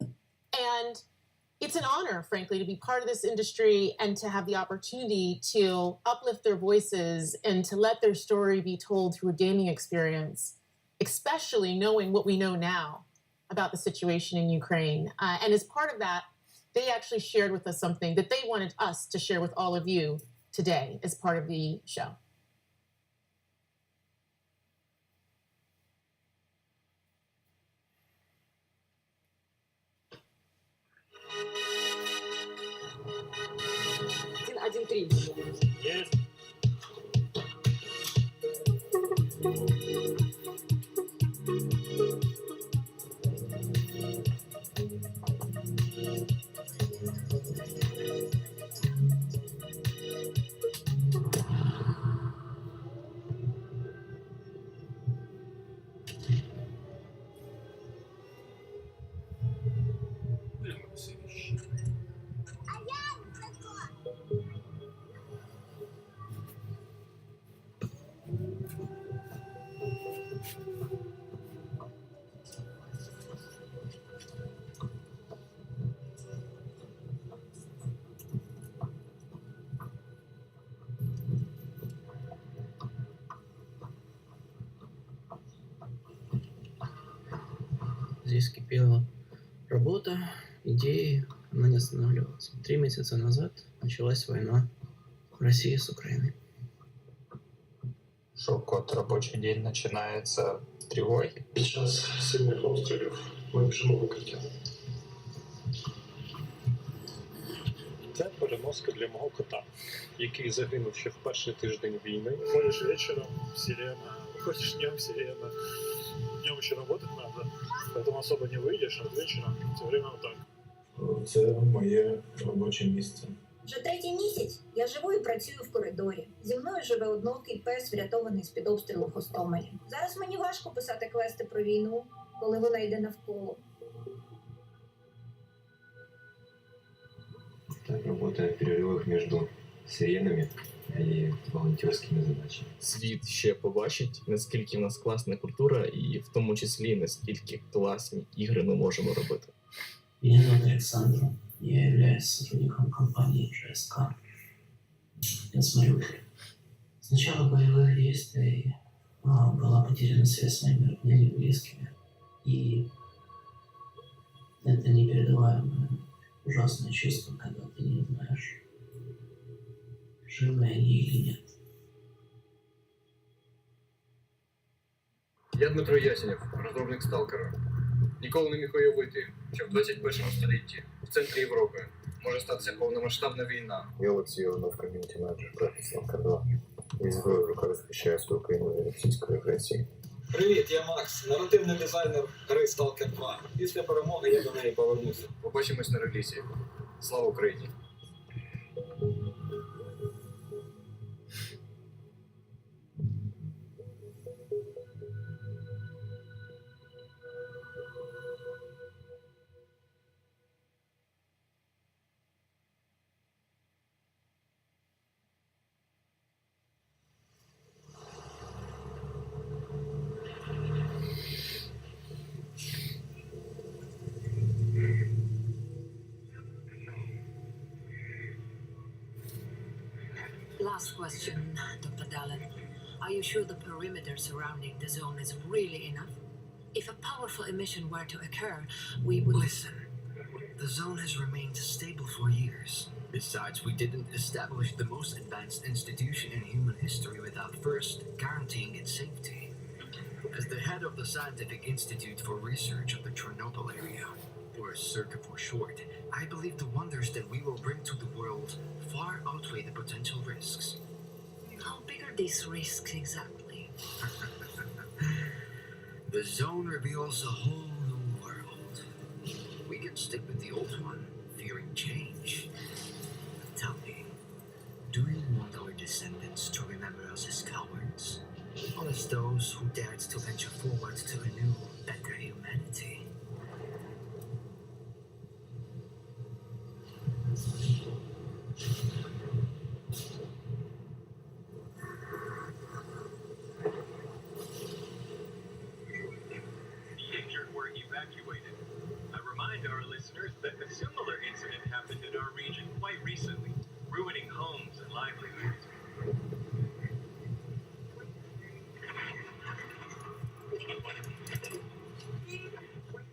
And it's an honor, frankly, to be part of this industry and to have the opportunity to uplift their voices and to let their story be told through a gaming experience, especially knowing what we know now about the situation in Ukraine. And as part of that, they actually shared with us something that they wanted us to share with all of you today as part of the show. Yes. Здесь кипела работа, идеи, она не останавливалась. 3 месяца назад началась война России с Украиной. Шок-код, рабочий день начинается с тревоги. Сейчас сильных обстрілів. Ми біжимо в укриття. Це переноска для мого кота, який загинув ще в перший тиждень війни. Ходишь вечером, сирена, ходишь днем, сирена. Днем еще работать надо, поэтому особо не выйдешь, а вечером все время вот так. Це моє робоче місце. Вже 3-й місяць я живу і працюю в коридорі. Зі мною живе одноокий пес, врятований з-під обстрілу в Гостомелі. Зараз мені важко писати квести про війну, коли вона йде навколо. Так, робота в переривах між сиренами і волонтерськими задачами. Світ ще побачить, наскільки в нас класна культура, і в тому числі, наскільки класні ігри ми можемо робити. Меня зовут Александр. Я являюсь сотрудником компании ЖСК. Я смотрю, с начала боевых действий была потеряна связь с моими родными и близкими. И это непередаваемое ужасное чувство, когда ты не знаешь, живы они или нет. Я Дмитро Ясенєв, розробник Сталкера. Ніколи не міг уявити, що в 21 столітті в центрі Європи може статися повномасштабна війна. Я Олексій Іванов, ком'юніті менеджер проекту Сталкер 2. І зброю в руках захищаю свою країну від російської агресії. Привіт, я Макс, наративний дизайнер гри Stalker 2. Після перемоги я до неї повернуся. Побачимось на релізі. Слава Україні! Last question, Dr. Dallin. Are you sure the perimeter surrounding the zone is really enough? If a powerful emission were to occur, we would... Listen, the zone has remained stable for years. Besides, we didn't establish the most advanced institution in human history without first guaranteeing its safety. As the head of the Scientific Institute for Research of the Chernobyl area, or CIRCA for short, I believe the wonders that we will bring to the world far outweigh the potential risks. How big are these risks exactly? The zone reveals a whole new world. We can stick with the old one, fearing change. Tell me, do you want our descendants to remember us as cowards? Or as those who dared to venture forward to a new, better humanity? The injured were evacuated. I remind our listeners that a similar incident happened in our region quite recently, ruining homes and livelihoods.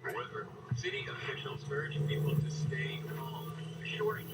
However, city officials urge people to stay calm, assuring